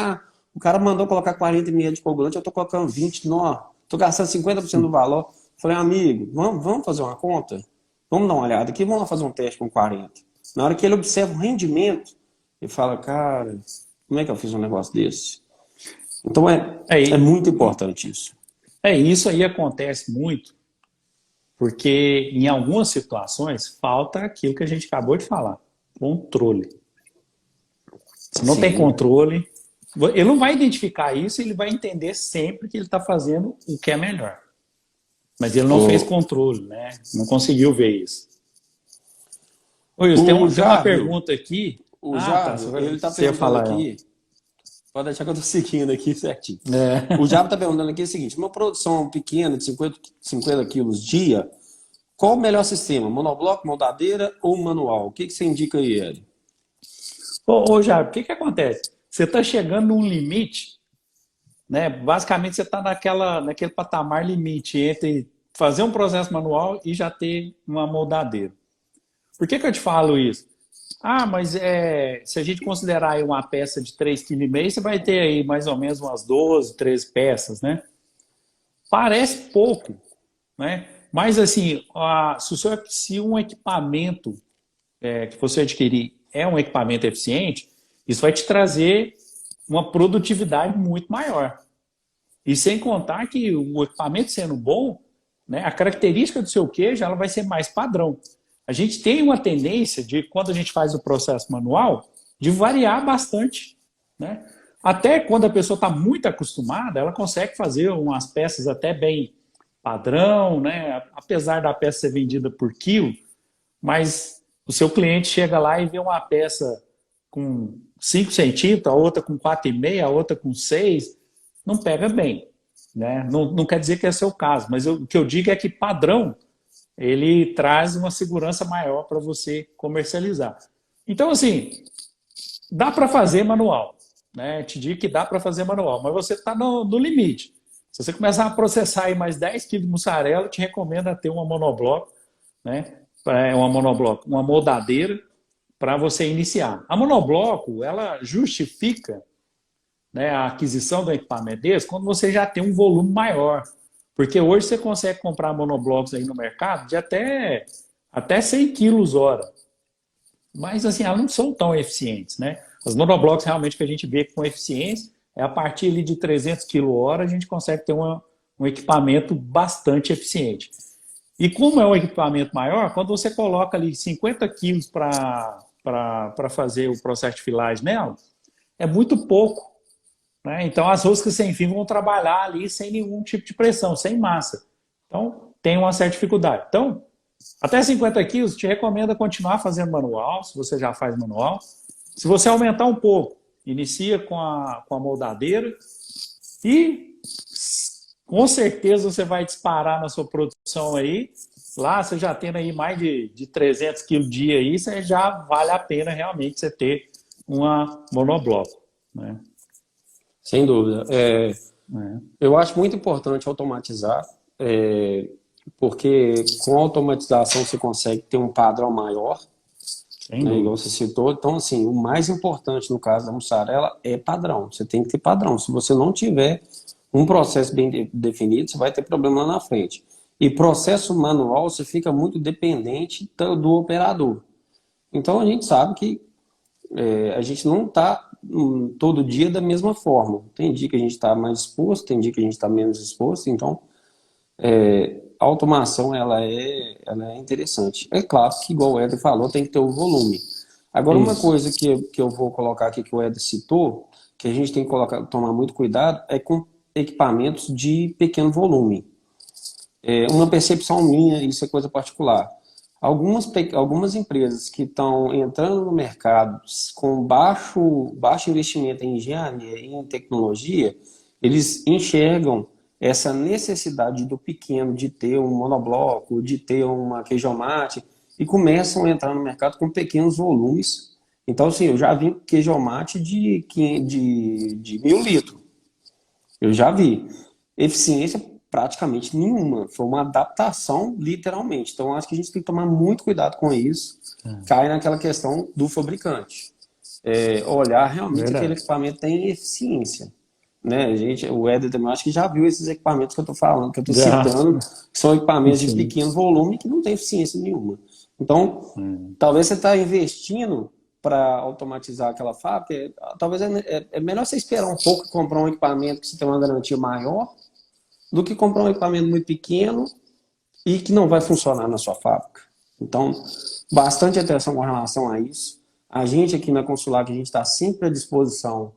o cara mandou colocar 40 ml de coagulante, eu estou colocando 20, estou gastando 50% do valor. Falei, amigo, vamos fazer uma conta? Vamos dar uma olhada aqui, vamos lá fazer um teste com 40. Na hora que ele observa o rendimento, ele fala, cara, como é que eu fiz um negócio desse? Então é muito importante isso. Isso aí acontece muito, porque em algumas situações falta aquilo que a gente acabou de falar, controle. Se não tem controle, ele não vai identificar isso, ele vai entender sempre que ele está fazendo o que é melhor. Mas ele não fez controle, né? Não conseguiu ver isso. Ô, Wilson, tem uma pergunta aqui. O Jário, ele está perguntando aqui. Pode deixar que eu estou seguindo aqui certinho. O Jário está perguntando aqui o seguinte: uma produção pequena de 50 quilos dia, qual o melhor sistema? Monobloco, moldadeira ou manual? O que você indica aí, Ed? Ô Jário, o que acontece? Você está chegando num limite, né? Basicamente você está naquele patamar limite entre fazer um processo manual e já ter uma moldadeira. Por que eu te falo isso? Mas se a gente considerar aí uma peça de 3,5 kg, você vai ter aí mais ou menos umas 12, 13 peças, né? Parece pouco, né? Mas, assim, se um equipamento que você adquirir é um equipamento eficiente, isso vai te trazer uma produtividade muito maior. E sem contar que o equipamento sendo bom, né, a característica do seu queijo ela vai ser mais padrão. A gente tem uma tendência de, quando a gente faz o processo manual, de variar bastante. Né? Até quando a pessoa está muito acostumada, ela consegue fazer umas peças até bem padrão, né? Apesar da peça ser vendida por quilo, mas o seu cliente chega lá e vê uma peça com 5 centímetros, a outra com 4,5, a outra com 6, não pega bem. Né? Não quer dizer que esse é o caso, mas o que eu digo é que padrão ele traz uma segurança maior para você comercializar. Então, assim, dá para fazer manual. Né? Te digo que dá para fazer manual, mas você está no limite. Se você começar a processar aí mais 10 quilos de mussarela, eu te recomendo ter uma monobloco, né? Uma moldadeira para você iniciar. A monobloco, ela justifica, né, a aquisição do equipamento desse quando você já tem um volume maior. Porque hoje você consegue comprar monoblocos aí no mercado de até 100 quilos hora. Mas, assim, elas não são tão eficientes, né? As monoblocos realmente que a gente vê com eficiência é a partir ali de 300 kWh a gente consegue ter um equipamento bastante eficiente. E como é um equipamento maior, quando você coloca ali 50 quilos para fazer o processo de filagem nela, é muito pouco. Né? Então as roscas sem fim vão trabalhar ali sem nenhum tipo de pressão, sem massa. Então tem uma certa dificuldade. Então, até 50 quilos, te recomendo continuar fazendo manual, se você já faz manual. Se você aumentar um pouco, inicia com a moldadeira e com certeza você vai disparar na sua produção aí. Lá você já tendo aí mais de 300 quilos dia aí, você já vale a pena realmente você ter uma monobloco. Né? Sem dúvida. Eu acho muito importante automatizar, porque com a automatização você consegue ter um padrão maior, né, igual você citou. Então, assim, o mais importante no caso da mussarela é padrão. Você tem que ter padrão. Se você não tiver um processo bem definido, você vai ter problema lá na frente. E processo manual, você fica muito dependente do operador. Então, a gente sabe que a gente não está todo dia da mesma forma. Tem dia que a gente está mais exposto, tem dia que a gente está menos exposto. Então, a automação ela é interessante. É claro que, igual o Éder falou, tem que ter o volume. Agora, uma coisa que eu vou colocar aqui, que o Éder citou, que a gente tem que tomar muito cuidado, é com equipamentos de pequeno volume. Uma percepção minha, isso é coisa particular. Algumas empresas que estão entrando no mercado com baixo investimento em engenharia e em tecnologia, eles enxergam essa necessidade do pequeno de ter um monobloco, de ter uma queijomate, e começam a entrar no mercado com pequenos volumes. Então, assim, eu já vi queijomate de 1.000 litros. Eu já vi. Eficiência praticamente nenhuma. Foi uma adaptação, literalmente. Então, acho que a gente tem que tomar muito cuidado com isso. Cai naquela questão do fabricante. Olhar realmente que aquele equipamento tem eficiência. Né? O Éder também acho que já viu esses equipamentos que eu estou falando, que eu estou citando, que são equipamentos de pequeno volume que não tem eficiência nenhuma. Então, talvez você está investindo para automatizar aquela fábrica, talvez é melhor você esperar um pouco e comprar um equipamento que você tem uma garantia maior do que comprar um equipamento muito pequeno e que não vai funcionar na sua fábrica. Então, bastante atenção com relação a isso. A gente aqui na Consular, que a gente está sempre à disposição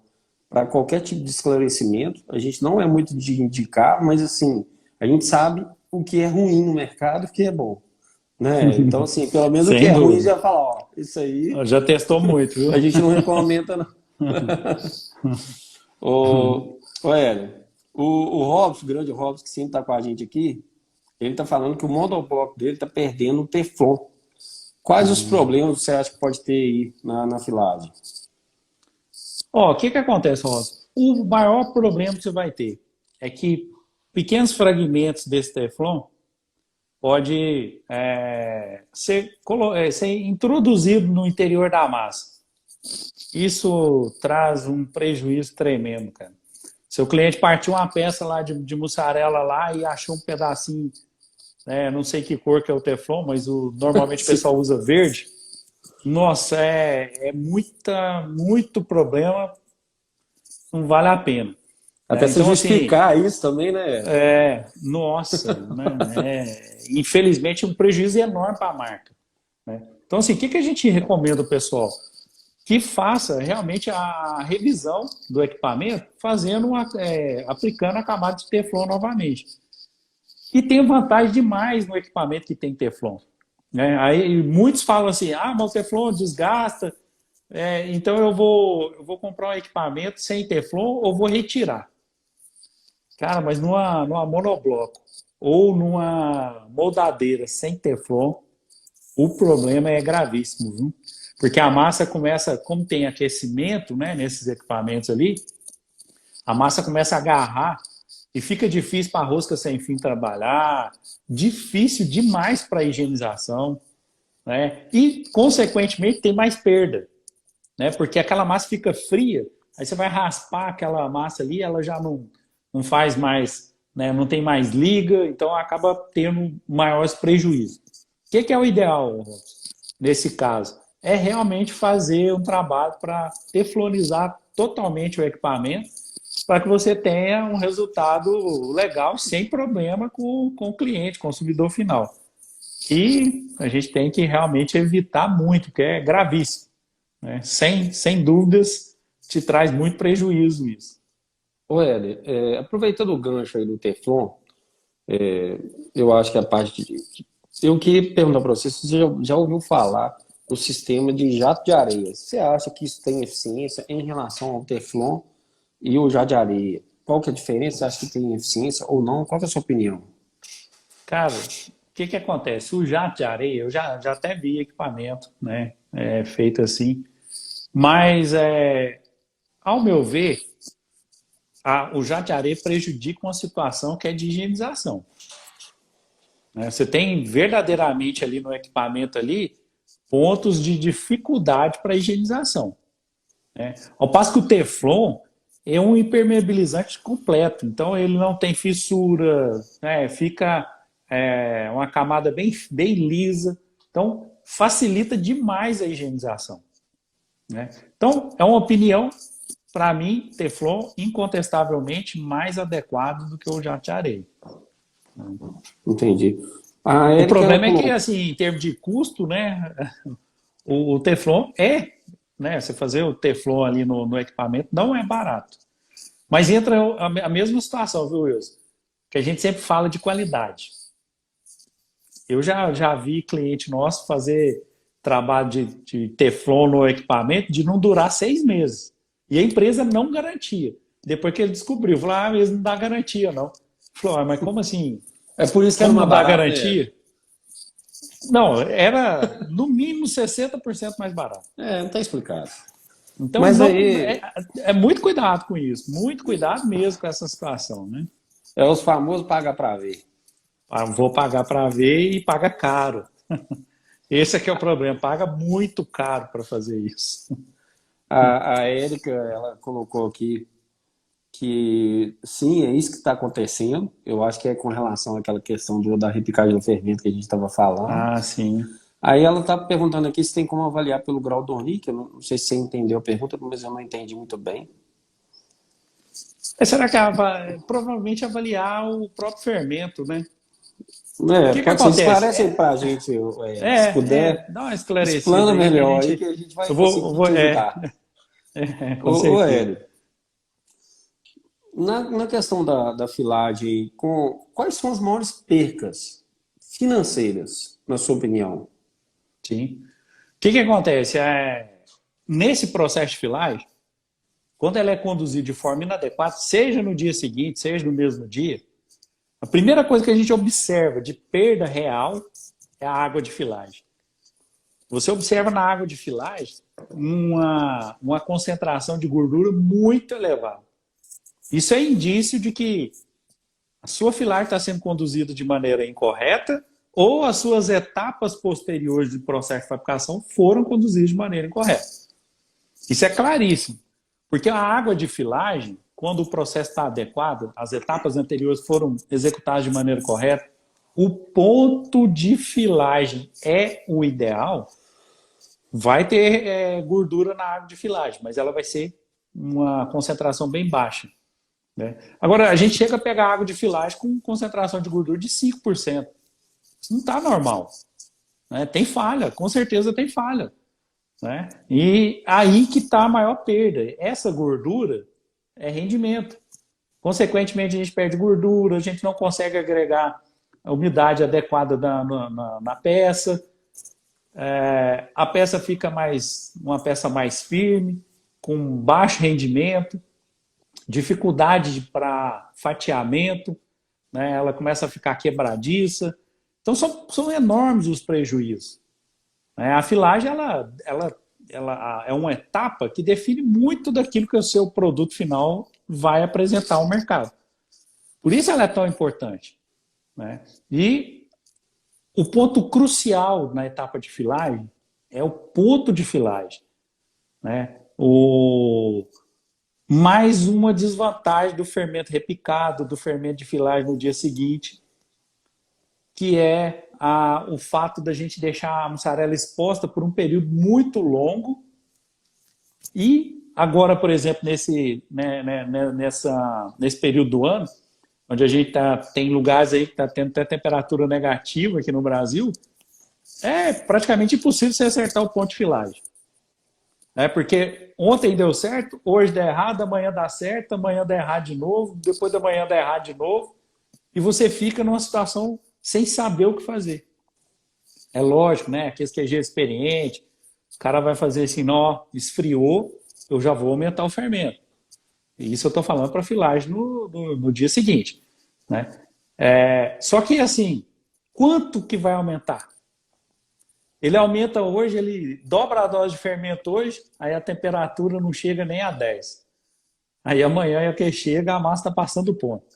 para qualquer tipo de esclarecimento. A gente não é muito de indicar, mas assim, a gente sabe o que é ruim no mercado e o que é bom. Né? Então, assim, pelo menos o que é ruim já fala, ó, isso aí... Já testou muito, viu? A gente não recomenda, não. Hélio, o Robson, o grande Robson, que sempre está com a gente aqui, ele está falando que o monobloco dele está perdendo o Teflon. Quais os problemas você acha que pode ter aí na filagem? O que acontece, Rosa? O maior problema que você vai ter é que pequenos fragmentos desse Teflon pode ser introduzido no interior da massa. Isso traz um prejuízo tremendo, cara. Seu cliente partiu uma peça lá de mussarela lá e achou um pedacinho né? Não sei que cor que é o Teflon, mas normalmente o pessoal usa verde. Nossa, muito problema, não vale a pena, Até né? se Então, assim, justificar isso também, né? nossa, né? Infelizmente, um prejuízo enorme para a marca, né? Então, assim, o que a gente recomenda ao pessoal? Que faça realmente a revisão do equipamento, aplicando a camada de Teflon novamente. E tem vantagem demais no equipamento que tem Teflon, né? Aí muitos falam assim, mas o Teflon desgasta, então eu vou comprar um equipamento sem Teflon ou vou retirar. Cara, mas numa monobloco ou numa moldadeira sem Teflon, o problema é gravíssimo, viu? Porque a massa começa, como tem aquecimento, né, nesses equipamentos ali, a massa começa a agarrar e fica difícil para a rosca sem fim trabalhar, difícil demais para a higienização, né? E, consequentemente, tem mais perda, né? Porque aquela massa fica fria, aí você vai raspar aquela massa ali, ela já não faz mais, né? Não tem mais liga, então acaba tendo maiores prejuízos. O que é o ideal, nesse caso? É realmente fazer um trabalho para teflonizar totalmente o equipamento, para que você tenha um resultado legal, sem problema com o cliente, consumidor final. E a gente tem que realmente evitar muito, porque é gravíssimo, né? Sem dúvidas, te traz muito prejuízo isso. Ô, Éder, aproveitando o gancho aí do Teflon, eu acho que a parte de. Eu queria perguntar para você se você já ouviu falar do sistema de jato de areia. Você acha que isso tem eficiência em relação ao Teflon e o jato de areia? Qual que é a diferença? Você acha que tem eficiência ou não? Qual que é a sua opinião? Cara, o que acontece? O jato de areia, eu já até vi equipamento, né, feito assim, mas, ao meu ver, o jato de areia prejudica uma situação que é de higienização, né? Você tem verdadeiramente ali no equipamento ali pontos de dificuldade para higienização, né? Ao passo que o Teflon é um impermeabilizante completo, então ele não tem fissura, né? Fica uma camada bem lisa, então facilita demais a higienização, né? Então, é uma opinião, para mim, Teflon incontestavelmente mais adequado do que o jato de areia. Entendi. A O Erika, ela problema é que, colocou. assim, em termos de custo, né, o Teflon né, você fazer o Teflon ali no equipamento não é barato. Mas entra a mesma situação, viu, Wilson? Que a gente sempre fala de qualidade. Eu já vi cliente nosso fazer trabalho de Teflon no equipamento de não durar 6 meses. E a empresa não garantia. Depois que ele descobriu, falou, eles não dá garantia, não. Falou, mas como assim? É por isso que era Como mais não dá barato, né? garantia? Não, era no mínimo 60% mais barato. Não tá explicado. Então, Mas não, aí, é muito cuidado com isso. Muito cuidado mesmo com essa situação, né? os famosos paga para ver. Vou pagar para ver e paga caro. Esse aqui é o problema, paga muito caro para fazer isso. A Érica, ela colocou aqui que sim, é isso que está acontecendo. Eu acho que é com relação àquela questão da repicagem do fermento que a gente estava falando. Ah, sim. Aí ela está perguntando aqui se tem como avaliar pelo grau do Henrique. Eu não sei se você entendeu a pergunta, mas eu não entendi muito bem. Será que provavelmente avaliar o próprio fermento, né? O que Pode ser, acontece? esclarece aí para a gente, se puder, Dá uma esclarecida explana aí que a melhor aí gente. que a gente vai Eu conseguir te ajudar. com Ô, certeza. Hélio, na questão da filagem, quais são as maiores percas financeiras, na sua opinião? Sim. O que acontece? Nesse processo de filagem, quando ela é conduzida de forma inadequada, seja no dia seguinte, seja no mesmo dia, a primeira coisa que a gente observa de perda real é a água de filagem. Você observa na água de filagem uma concentração de gordura muito elevada. Isso é indício de que a sua filagem está sendo conduzida de maneira incorreta ou as suas etapas posteriores do processo de fabricação foram conduzidas de maneira incorreta. Isso é claríssimo, porque a água de filagem, quando o processo está adequado, as etapas anteriores foram executadas de maneira correta, o ponto de filagem é o ideal, vai ter gordura na água de filagem, mas ela vai ser uma concentração bem baixa, né? Agora, a gente chega a pegar água de filagem com concentração de gordura de 5%. Isso não está normal, né? Tem falha, com certeza tem falha, né? E aí que está a maior perda. Essa gordura é rendimento. Consequentemente, a gente perde gordura, a gente não consegue agregar a umidade adequada na peça, a peça fica uma peça mais firme, com baixo rendimento, dificuldade para fatiamento, né? Ela começa a ficar quebradiça. Então, são enormes os prejuízos, né? A filagem ela é uma etapa que define muito daquilo que o seu produto final vai apresentar ao mercado. Por isso ela é tão importante, né? E o ponto crucial na etapa de filagem é o ponto de filagem, né? Mais uma desvantagem do fermento repicado, do fermento de filagem no dia seguinte, que é o fato da gente deixar a mussarela exposta por um período muito longo. E agora, por exemplo, nesse período do ano, onde a gente tem lugares aí que está tendo até temperatura negativa aqui no Brasil, é praticamente impossível você acertar o ponto de filagem. Porque ontem deu certo, hoje dá errado, amanhã dá certo, amanhã dá errado de novo, depois da manhã dá errado de novo, e você fica numa situação sem saber o que fazer. É lógico, né? Aqueles QG experiente, o cara vai fazer assim, não, esfriou, eu já vou aumentar o fermento. E isso eu estou falando para filagem no dia seguinte, né? Só que assim, quanto que vai aumentar? Ele aumenta hoje, ele dobra a dose de fermento hoje, aí a temperatura não chega nem a 10. Aí amanhã é que chega, a massa está passando o ponto.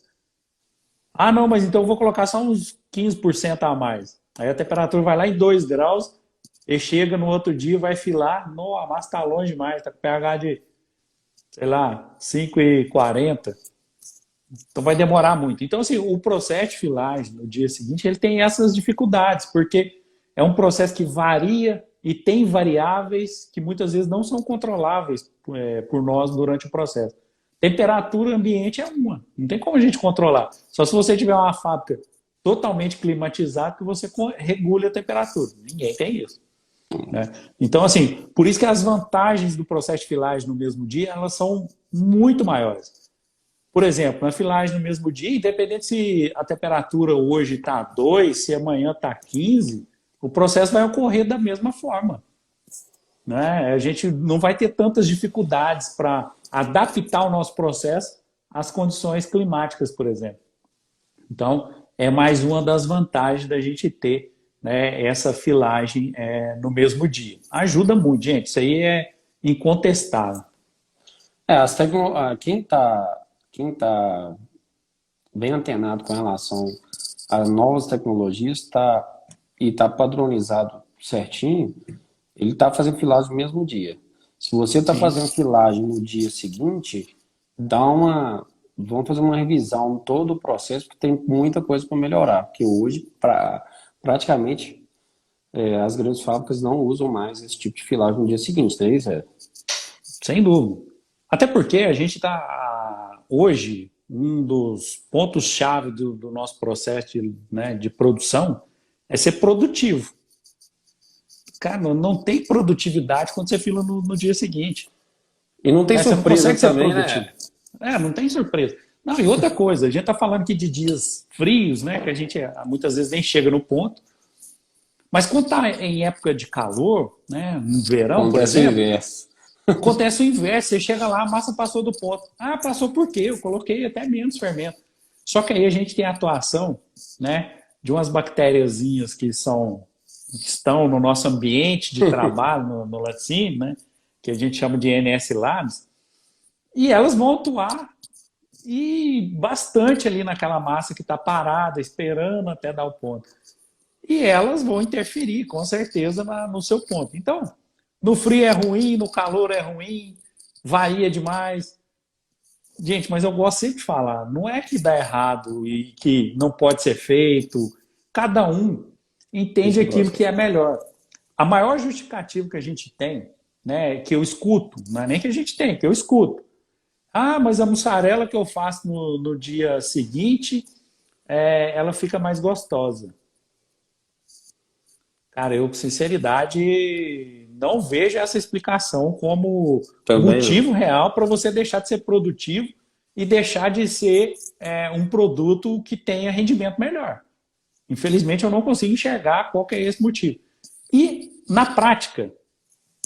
Ah, não, mas então eu vou colocar só uns 15% a mais. Aí a temperatura vai lá em 2 graus, e chega no outro dia, vai filar, não, a massa está longe demais, está com pH de, sei lá, 5,40. Então vai demorar muito. Então, assim, o processo de filagem no dia seguinte, ele tem essas dificuldades, porque é um processo que varia e tem variáveis que muitas vezes não são controláveis por nós durante o processo. Temperatura ambiente é uma, não tem como a gente controlar. Só se você tiver uma fábrica totalmente climatizada que você regule a temperatura. Ninguém tem isso, né? Então, assim, por isso que as vantagens do processo de filagem no mesmo dia, elas são muito maiores. Por exemplo, na filagem no mesmo dia, independente se a temperatura hoje está 2, se amanhã está 15, o processo vai ocorrer da mesma forma, né? A gente não vai ter tantas dificuldades para adaptar o nosso processo às condições climáticas, por exemplo. Então, é mais uma das vantagens da gente ter, né, essa filagem no mesmo dia. Ajuda muito, gente. Isso aí é incontestável. Quem tá bem antenado com relação a novas tecnologias e está padronizado certinho, ele está fazendo filagem no mesmo dia. Se você está fazendo filagem no dia seguinte, vamos fazer uma revisão em todo o processo, porque tem muita coisa para melhorar. Porque hoje, praticamente, as grandes fábricas não usam mais esse tipo de filagem no dia seguinte, não é isso? Sem dúvida. Até porque a gente está, hoje, um dos pontos-chave do nosso processo de produção é ser produtivo. Cara, não tem produtividade quando você fila no dia seguinte. E não tem surpresa também, né? Não tem surpresa. Não, e outra coisa, a gente está falando aqui de dias frios, né? Que a gente muitas vezes nem chega no ponto. Mas quando está em época de calor, né? No verão, por exemplo, acontece o inverso. Você chega lá, a massa passou do ponto. Ah, passou por quê? Eu coloquei até menos fermento. Só que aí a gente tem a atuação, né, de umas bactériazinhas que estão no nosso ambiente de trabalho, no laticínio, né, que a gente chama de NS Labs, e elas vão atuar e bastante ali naquela massa que está parada, esperando até dar o ponto. E elas vão interferir, com certeza, no seu ponto. Então, no frio é ruim, no calor é ruim, varia demais. Gente, mas eu gosto sempre de falar, não é que dá errado e que não pode ser feito, cada um entende aquilo que é melhor. A maior justificativa que a gente tem, né, que eu escuto, não é nem que a gente tem, que eu escuto. Ah, mas a mussarela que eu faço no dia seguinte, ela fica mais gostosa. Cara, eu, com sinceridade, não vejo essa explicação como Também não. motivo real para você deixar de ser produtivo e deixar de ser um produto que tenha rendimento melhor. Infelizmente, eu não consigo enxergar qual que é esse motivo. E, na prática,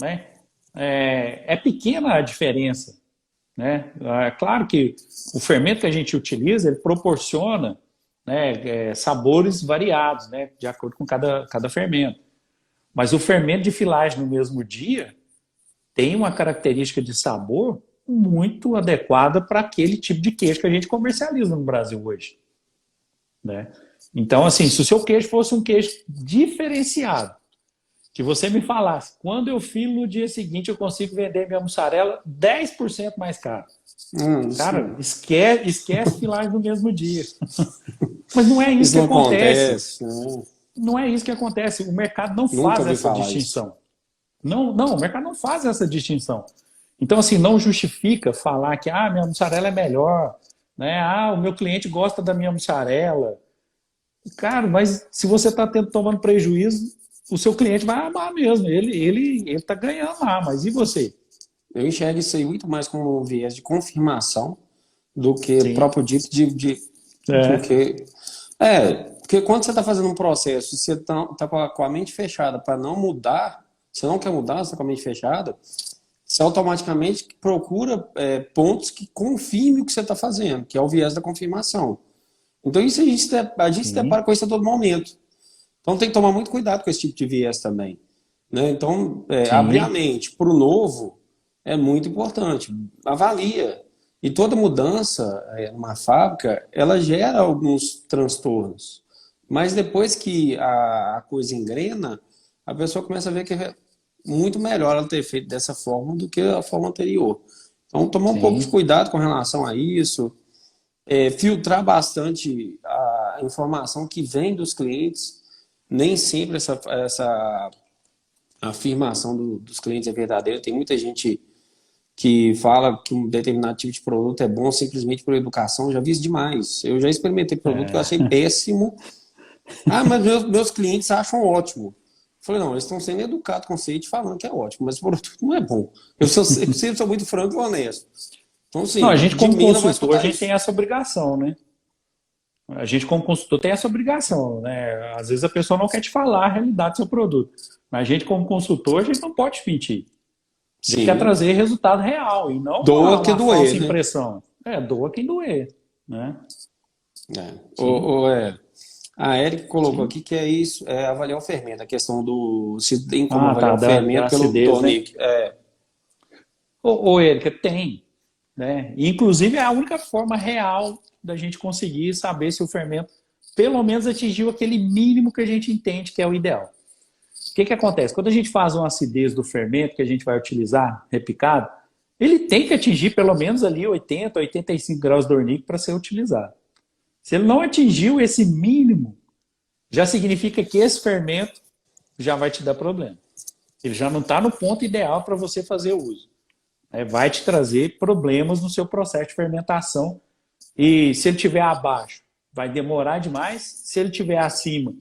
né, é pequena a diferença. Né? É claro que o fermento que a gente utiliza, ele proporciona, né, sabores variados, né, de acordo com cada fermento. Mas o fermento de filagem no mesmo dia tem uma característica de sabor muito adequada para aquele tipo de queijo que a gente comercializa no Brasil hoje. Né? Então, assim, se o seu queijo fosse um queijo diferenciado, que você me falasse, quando eu filo no dia seguinte eu consigo vender minha mussarela 10% mais caro. Cara, esquece filagem no mesmo dia. Mas não é isso Isso que não acontece. acontece, né? Não é isso que acontece. O mercado não Nunca faz ouvi essa falar isso. distinção. Não, o mercado não faz essa distinção. Então, assim, não justifica falar que minha mussarela é melhor, né? O meu cliente gosta da minha mussarela. Cara, mas se você está tomando prejuízo, o seu cliente vai amar mesmo. Ele está ganhando lá, mas e você? Eu enxergo isso aí muito mais como um viés de confirmação do que Sim. próprio dito do É, que. Porque quando você está fazendo um processo, você tá com a mente fechada para não mudar, você não quer mudar, você está com a mente fechada, você automaticamente procura pontos que confirmem o que você está fazendo, que é o viés da confirmação. Então, isso a gente se depara sim, com isso a todo momento. Então, tem que tomar muito cuidado com esse tipo de viés também. Né? Então, abrir a sim, mente para o novo é muito importante. Avalia. E toda mudança numa fábrica, ela gera alguns transtornos. Mas depois que a coisa engrena, a pessoa começa a ver que é muito melhor ela ter feito dessa forma do que a forma anterior. Então, tomar um pouco de sim, cuidado com relação a isso, filtrar bastante a informação que vem dos clientes. Nem sempre essa afirmação dos clientes é verdadeira. Tem muita gente que fala que um determinado tipo de produto é bom simplesmente por educação. Eu já vi isso demais. Eu já experimentei produto que eu achei péssimo. Mas meus clientes acham ótimo. Eu falei, não, eles estão sendo educados com você e te falando que é ótimo, mas o produto não é bom. Eu sempre sou muito franco e honesto. Então, não, a assim, gente de como mim não vai consultor, a escutar gente tem isso. essa obrigação, né? A gente como consultor tem essa obrigação, né? Às vezes a pessoa não quer te falar a realidade do seu produto, mas a gente como consultor, a gente não pode mentir. A gente quer Sim, trazer resultado real e não doa que uma falsa doer, né? impressão. Doa quem doer, né? É. Sim, A Eric colocou sim. aqui que é isso, avaliar o fermento, a questão do se tem como avaliar Tá, o da fermento pelo acidez, né? Donic. Ô, Érica, tem, né? E, inclusive, é a única forma real da gente conseguir saber se o fermento pelo menos atingiu aquele mínimo que a gente entende que é o ideal. O que acontece? Quando a gente faz uma acidez do fermento que a gente vai utilizar repicado, ele tem que atingir pelo menos ali 80, 85 graus de Dornick para ser utilizado. Se ele não atingiu esse mínimo, já significa que esse fermento já vai te dar problema. Ele já não está no ponto ideal para você fazer o uso. Vai te trazer problemas no seu processo de fermentação. E se ele estiver abaixo, vai demorar demais. Se ele estiver acima,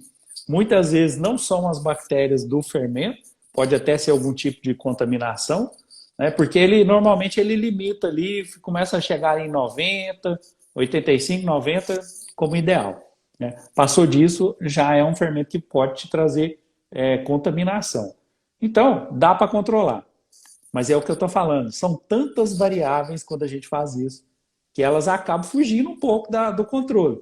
muitas vezes não são as bactérias do fermento, pode até ser algum tipo de contaminação, né? Porque ele normalmente ele limita ali, começa a chegar em 90, 85, 90 como ideal. Né? Passou disso, já é um fermento que pode te trazer contaminação. Então, dá para controlar. Mas é o que eu estou falando, são tantas variáveis quando a gente faz isso, que elas acabam fugindo um pouco do controle.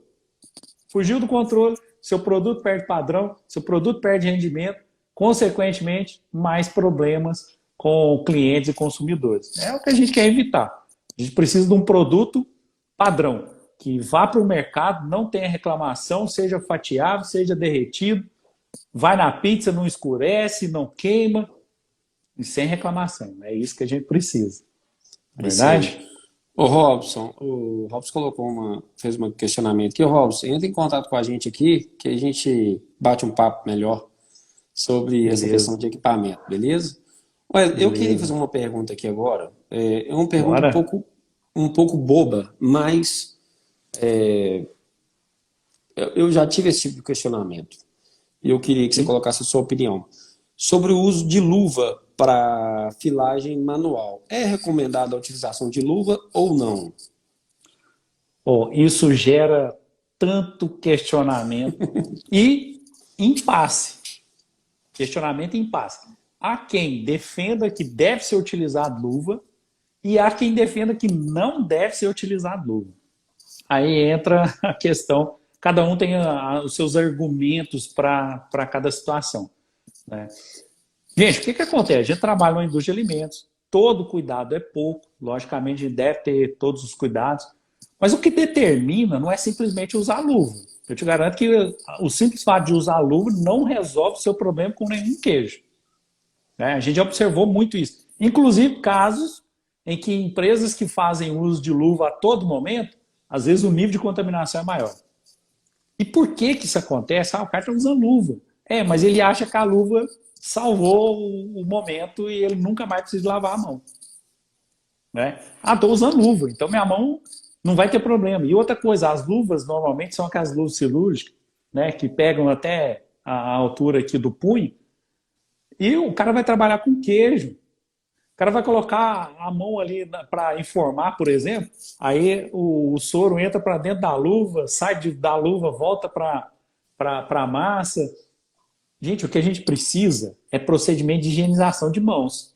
Fugiu do controle, seu produto perde padrão, seu produto perde rendimento, consequentemente, mais problemas com clientes e consumidores. É o que a gente quer evitar. A gente precisa de um produto padrão, que vá para o mercado, não tenha reclamação, seja fatiado, seja derretido, vai na pizza, não escurece, não queima, e sem reclamação. É isso que a gente precisa. Não É é isso aí. verdade? Ô Robson, o Robson fez um questionamento aqui. Ô Robson, entra em contato com a gente aqui, que a gente bate um papo melhor sobre essa questão Beleza, de equipamento, beleza? Olha, eu queria fazer beleza. uma pergunta aqui agora. É uma pergunta Bora? um pouco boba, mas eu já tive esse tipo de questionamento. E eu queria que você Sim. colocasse a sua opinião. Sobre o uso de luva para filagem manual. É recomendada a utilização de luva ou não? Ó, isso gera tanto questionamento e impasse. Questionamento e impasse. Há quem defenda que deve ser utilizado luva e há quem defenda que não deve ser utilizado luva. Aí entra a questão, cada um tem os seus argumentos para cada situação. Né? Gente, o que, que acontece? A gente trabalha na indústria de alimentos, todo cuidado é pouco, logicamente a gente deve ter todos os cuidados, mas o que determina não é simplesmente usar luva. Eu te garanto que o simples fato de usar luva não resolve o seu problema com nenhum queijo. Né? A gente já observou muito isso. Inclusive casos em que empresas que fazem uso de luva a todo momento, às vezes o nível de contaminação é maior. E por que que isso acontece? Ah, o cara está usando luva. É, mas ele acha que a luva salvou o momento e ele nunca mais precisa lavar a mão. Né? Ah, estou usando luva, então minha mão não vai ter problema. E outra coisa, as luvas normalmente são aquelas luvas cirúrgicas, né, que pegam até a altura aqui do punho, e o cara vai trabalhar com queijo. O cara vai colocar a mão ali para informar, por exemplo, aí o soro entra para dentro da luva, da luva, volta para a massa. Gente, o que a gente precisa é procedimento de higienização de mãos.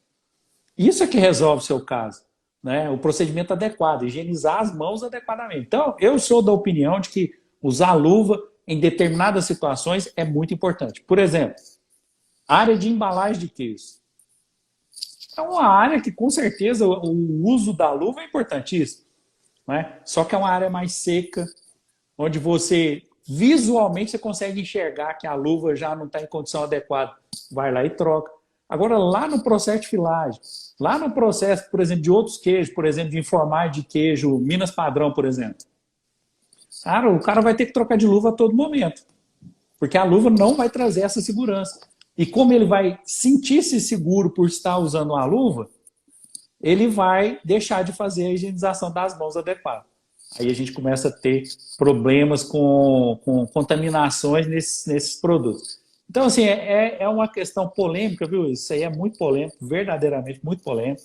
Isso é que resolve o seu caso. Né? O procedimento adequado, higienizar as mãos adequadamente. Então, eu sou da opinião de que usar luva em determinadas situações é muito importante. Por exemplo, área de embalagem de queijo. É uma área que, com certeza, o uso da luva é importantíssimo. Né? Só que é uma área mais seca, onde você visualmente você consegue enxergar que a luva já não está em condição adequada. Vai lá e troca. Agora, lá no processo de filagem, lá no processo, por exemplo, de outros queijos, por exemplo, de informar de queijo Minas Padrão, por exemplo, cara, o cara vai ter que trocar de luva a todo momento, porque a luva não vai trazer essa segurança. E como ele vai sentir-se seguro por estar usando a luva, ele vai deixar de fazer a higienização das mãos adequada. Aí a gente começa a ter problemas com contaminações nesses produtos. Então, assim, é uma questão polêmica, viu? Isso aí é muito polêmico, verdadeiramente muito polêmico.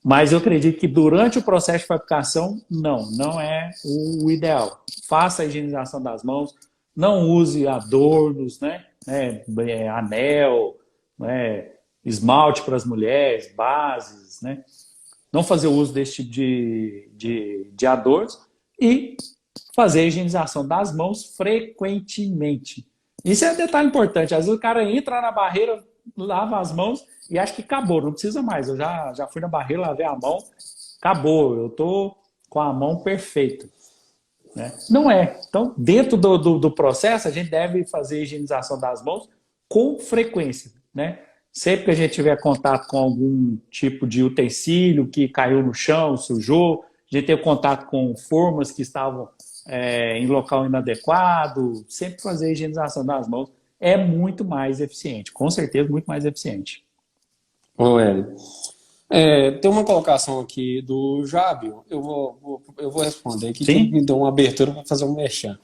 Mas eu acredito que durante o processo de fabricação, não é o ideal. Faça a higienização das mãos, não use adornos, né? Anel, né? Esmalte para as mulheres, bases, né? Não fazer uso desse tipo de adornos e fazer a higienização das mãos frequentemente. Isso é um detalhe importante. Às vezes o cara entra na barreira, lava as mãos e acha que acabou, não precisa mais. Eu já fui na barreira, lavei a mão, acabou, eu estou com a mão perfeita. Né? Não é. Então, dentro do processo, a gente deve fazer a higienização das mãos com frequência. Né? Sempre que a gente tiver contato com algum tipo de utensílio que caiu no chão, sujou, a gente ter contato com formas que estavam em local inadequado, sempre fazer a higienização das mãos é muito mais eficiente, com certeza muito mais eficiente. Ô, Hélio, tem uma colocação aqui do Jábio, eu vou responder aqui que ele me Sim? deu uma abertura para fazer um merchan.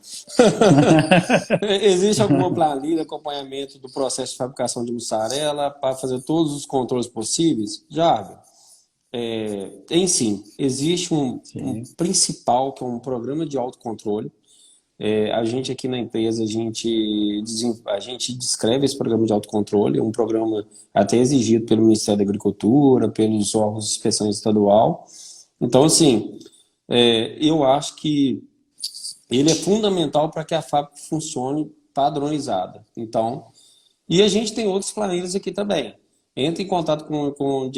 Existe alguma planilha de acompanhamento do processo de fabricação de mussarela para fazer todos os controles possíveis? Jábio, tem sim. Existe um Sim. principal, que é um programa de autocontrole. A gente aqui na empresa, a gente descreve esse programa de autocontrole, é um programa até exigido pelo Ministério da Agricultura, pelos órgãos de inspeção estadual. Então, assim, eu acho que ele é fundamental para que a fábrica funcione padronizada. Então, e a gente tem outras planilhas aqui também. Entre em contato no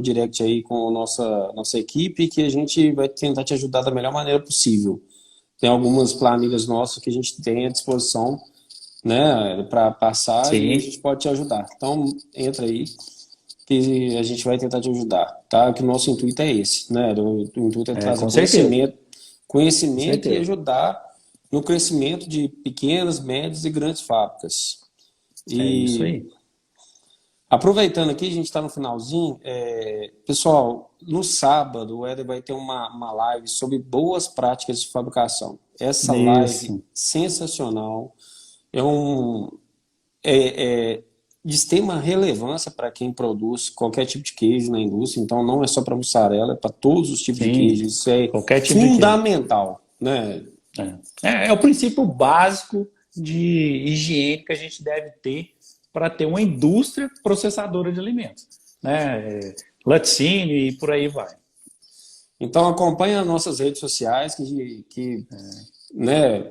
direct aí com a nossa equipe, que a gente vai tentar te ajudar da melhor maneira possível. Tem algumas planilhas nossas que a gente tem à disposição, né, para passar e a Sim. gente pode te ajudar. Então, entra aí. que a gente vai tentar te ajudar, tá? Que o nosso intuito é esse, né? O intuito é trazer Com certeza, com conhecimento e certeza. ajudar no crescimento de pequenas, médias e grandes fábricas. É isso E aí. aproveitando aqui, a gente está no finalzinho. Pessoal, no sábado, o Éder vai ter uma live sobre boas práticas de fabricação. Essa live Isso. sensacional é um é de extrema relevância para quem produz qualquer tipo de queijo na indústria. Então, não é só para mussarela, é para todos os tipos de Sim, queijo. Isso é qualquer tipo de queijo. fundamental, né? É o princípio básico de higiene que a gente deve ter para ter uma indústria processadora de alimentos, né? Laticínio e por aí vai. Então, acompanha as nossas redes sociais, que né,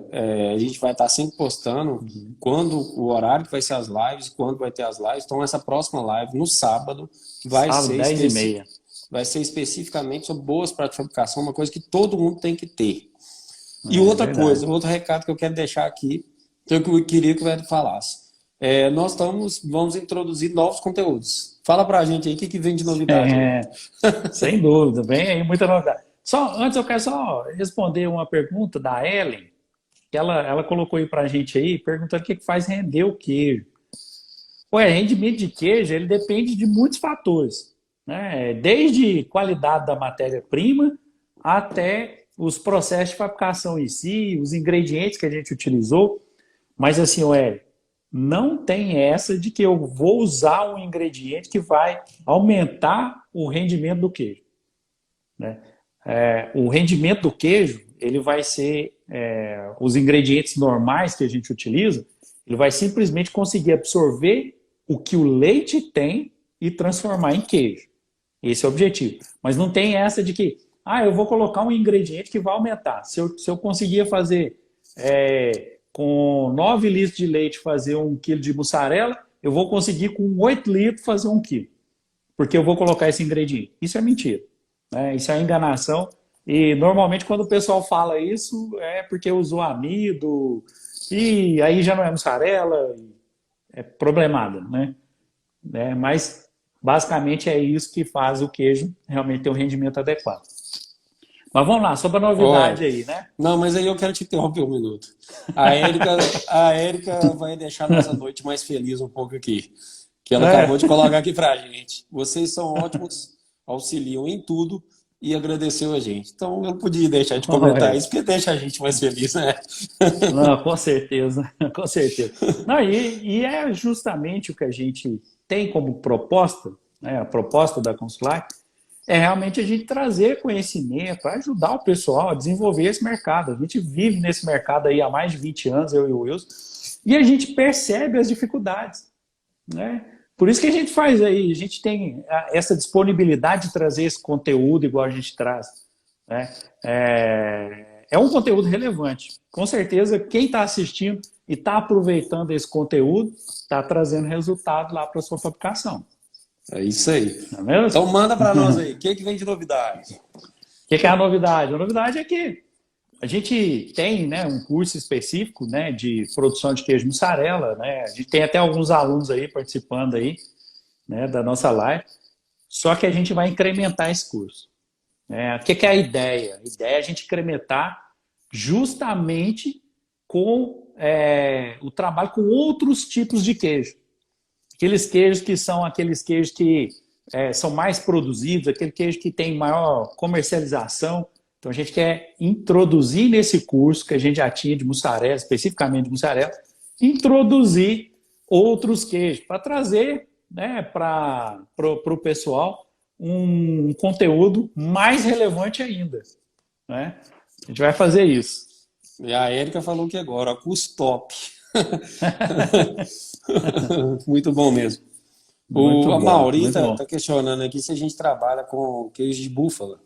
a gente vai estar sempre postando quando o horário que vai ser as lives, quando vai ter as lives. Então, essa próxima live, no sábado, vai Sábado, ser, 10h30. vai ser especificamente sobre boas práticas de fabricação, uma coisa que todo mundo tem que ter. E É outra verdade. coisa, outro recado que eu quero deixar aqui, que eu queria que o Edu falasse. Nós vamos introduzir novos conteúdos. Fala pra gente aí o que vem de novidade aí. É, sem dúvida, vem aí muita novidade. Só, antes eu quero só responder uma pergunta da Ellen, que ela colocou aí pra gente aí, perguntando o que que faz render o queijo. Ué, rendimento de queijo, ele depende de muitos fatores, né? Desde qualidade da matéria-prima até os processos de fabricação em si, os ingredientes que a gente utilizou. Mas assim, ué, não tem essa de que eu vou usar um ingrediente que vai aumentar o rendimento do queijo, né? O rendimento do queijo, ele vai ser os ingredientes normais que a gente utiliza, ele vai simplesmente conseguir absorver o que o leite tem e transformar em queijo. Esse é o objetivo. Mas não tem essa de que, eu vou colocar um ingrediente que vai aumentar. Se eu conseguir fazer com 9 litros de leite fazer 1 quilo de mussarela, eu vou conseguir com 8 litros fazer 1 quilo. Porque eu vou colocar esse ingrediente. Isso é mentira, né? Isso é enganação. E normalmente quando o pessoal fala isso é porque usou amido e aí já não é mussarela, é problemada, né? Mas basicamente é isso que faz o queijo realmente ter um rendimento adequado. Mas vamos lá, sobre a Olha, novidade aí, né? não, mas aí eu quero te interromper um minuto. A Érica vai deixar nossa noite mais feliz um pouco aqui, que ela acabou de colocar aqui pra gente. Vocês são ótimos, auxiliam em tudo e agradeceu a gente. Então eu não podia deixar de comentar isso, porque deixa a gente mais feliz, né? Não, com certeza, com certeza. Não, e é justamente o que a gente tem como proposta, né, a proposta da Consular, é realmente a gente trazer conhecimento, ajudar o pessoal a desenvolver esse mercado. A gente vive nesse mercado aí há mais de 20 anos, eu e o Wilson, e a gente percebe as dificuldades, né? Por isso que a gente faz aí, a gente tem essa disponibilidade de trazer esse conteúdo igual a gente traz, né? É um conteúdo relevante. Com certeza, quem está assistindo e está aproveitando esse conteúdo está trazendo resultado lá para a sua fabricação. É isso aí. Não é mesmo? Então manda para nós aí, o que vem de novidade? O que é a novidade? A novidade é que a gente tem, né, um curso específico, né, de produção de queijo mussarela, né? A gente tem até alguns alunos aí participando aí, né, da nossa live. Só que a gente vai incrementar esse curso. O que é a ideia? A ideia é a gente incrementar justamente com o trabalho com outros tipos de queijo. Aqueles queijos que são aqueles queijos que são mais produzidos, aquele queijo que tem maior comercialização. Então a gente quer introduzir nesse curso que a gente já tinha de mussarela, especificamente de mussarela, introduzir outros queijos para trazer, né, para o pessoal um conteúdo mais relevante ainda, né? A gente vai fazer isso. E a Érica falou que agora, curso top. Muito bom mesmo. Muito A bom, muito Maurita bom. está questionando aqui se a gente trabalha com queijo de búfala.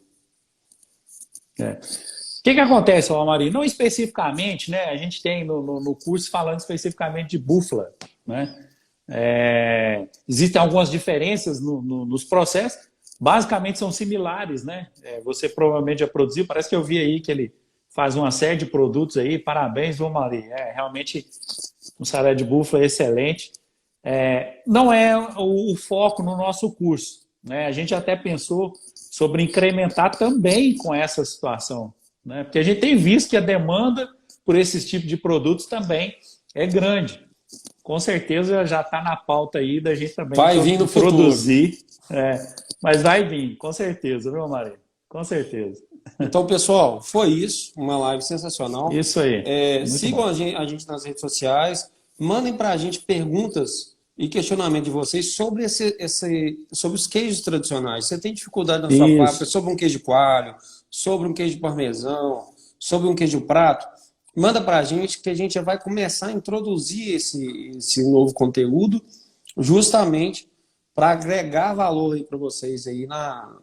O que acontece, Amari? Não especificamente, né? A gente tem no curso falando especificamente de búfala, né? Existem algumas diferenças nos processos, basicamente são similares, né? Você provavelmente já produziu, parece que eu vi aí que ele faz uma série de produtos aí, parabéns, viu, Amari? Realmente, mussarela de búfala é excelente. Não é o foco no nosso curso, né? A gente até pensou sobre incrementar também com essa situação, né? Porque a gente tem visto que a demanda por esses tipos de produtos também é grande. Com certeza já está na pauta aí da gente também Vai vir no futuro. introduzir, mas vai vir, com certeza, viu, Maria? Com certeza. Então, pessoal, foi isso. Uma live sensacional. Isso aí, muito Sigam bom. a gente nas redes sociais. Mandem para a gente perguntas e questionamento de vocês sobre sobre os queijos tradicionais. Você tem dificuldade na sua fábrica Isso, sobre um queijo coalho, sobre um queijo parmesão, sobre um queijo prato? Manda para a gente que a gente já vai começar a introduzir esse novo conteúdo justamente para agregar valor aí para vocês aí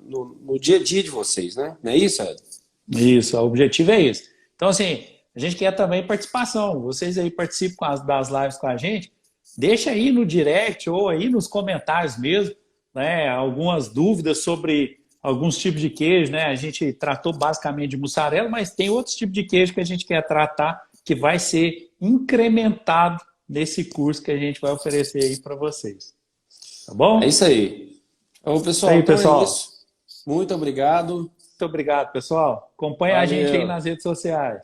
no dia a dia de vocês, né? Não é isso, Ed? isso, o objetivo é esse. Então, assim, a gente quer também participação. Vocês aí participam das lives com a gente. Deixa aí no direct ou aí nos comentários mesmo, né? Algumas dúvidas sobre alguns tipos de queijo, né? A gente tratou basicamente de mussarela, mas tem outros tipos de queijo que a gente quer tratar que vai ser incrementado nesse curso que a gente vai oferecer aí para vocês. Tá É bom? isso aí. Então, Isso pessoal, aí, então é pessoal. isso. Muito obrigado. Muito obrigado, pessoal. Acompanhe a gente aí Valeu. nas redes sociais.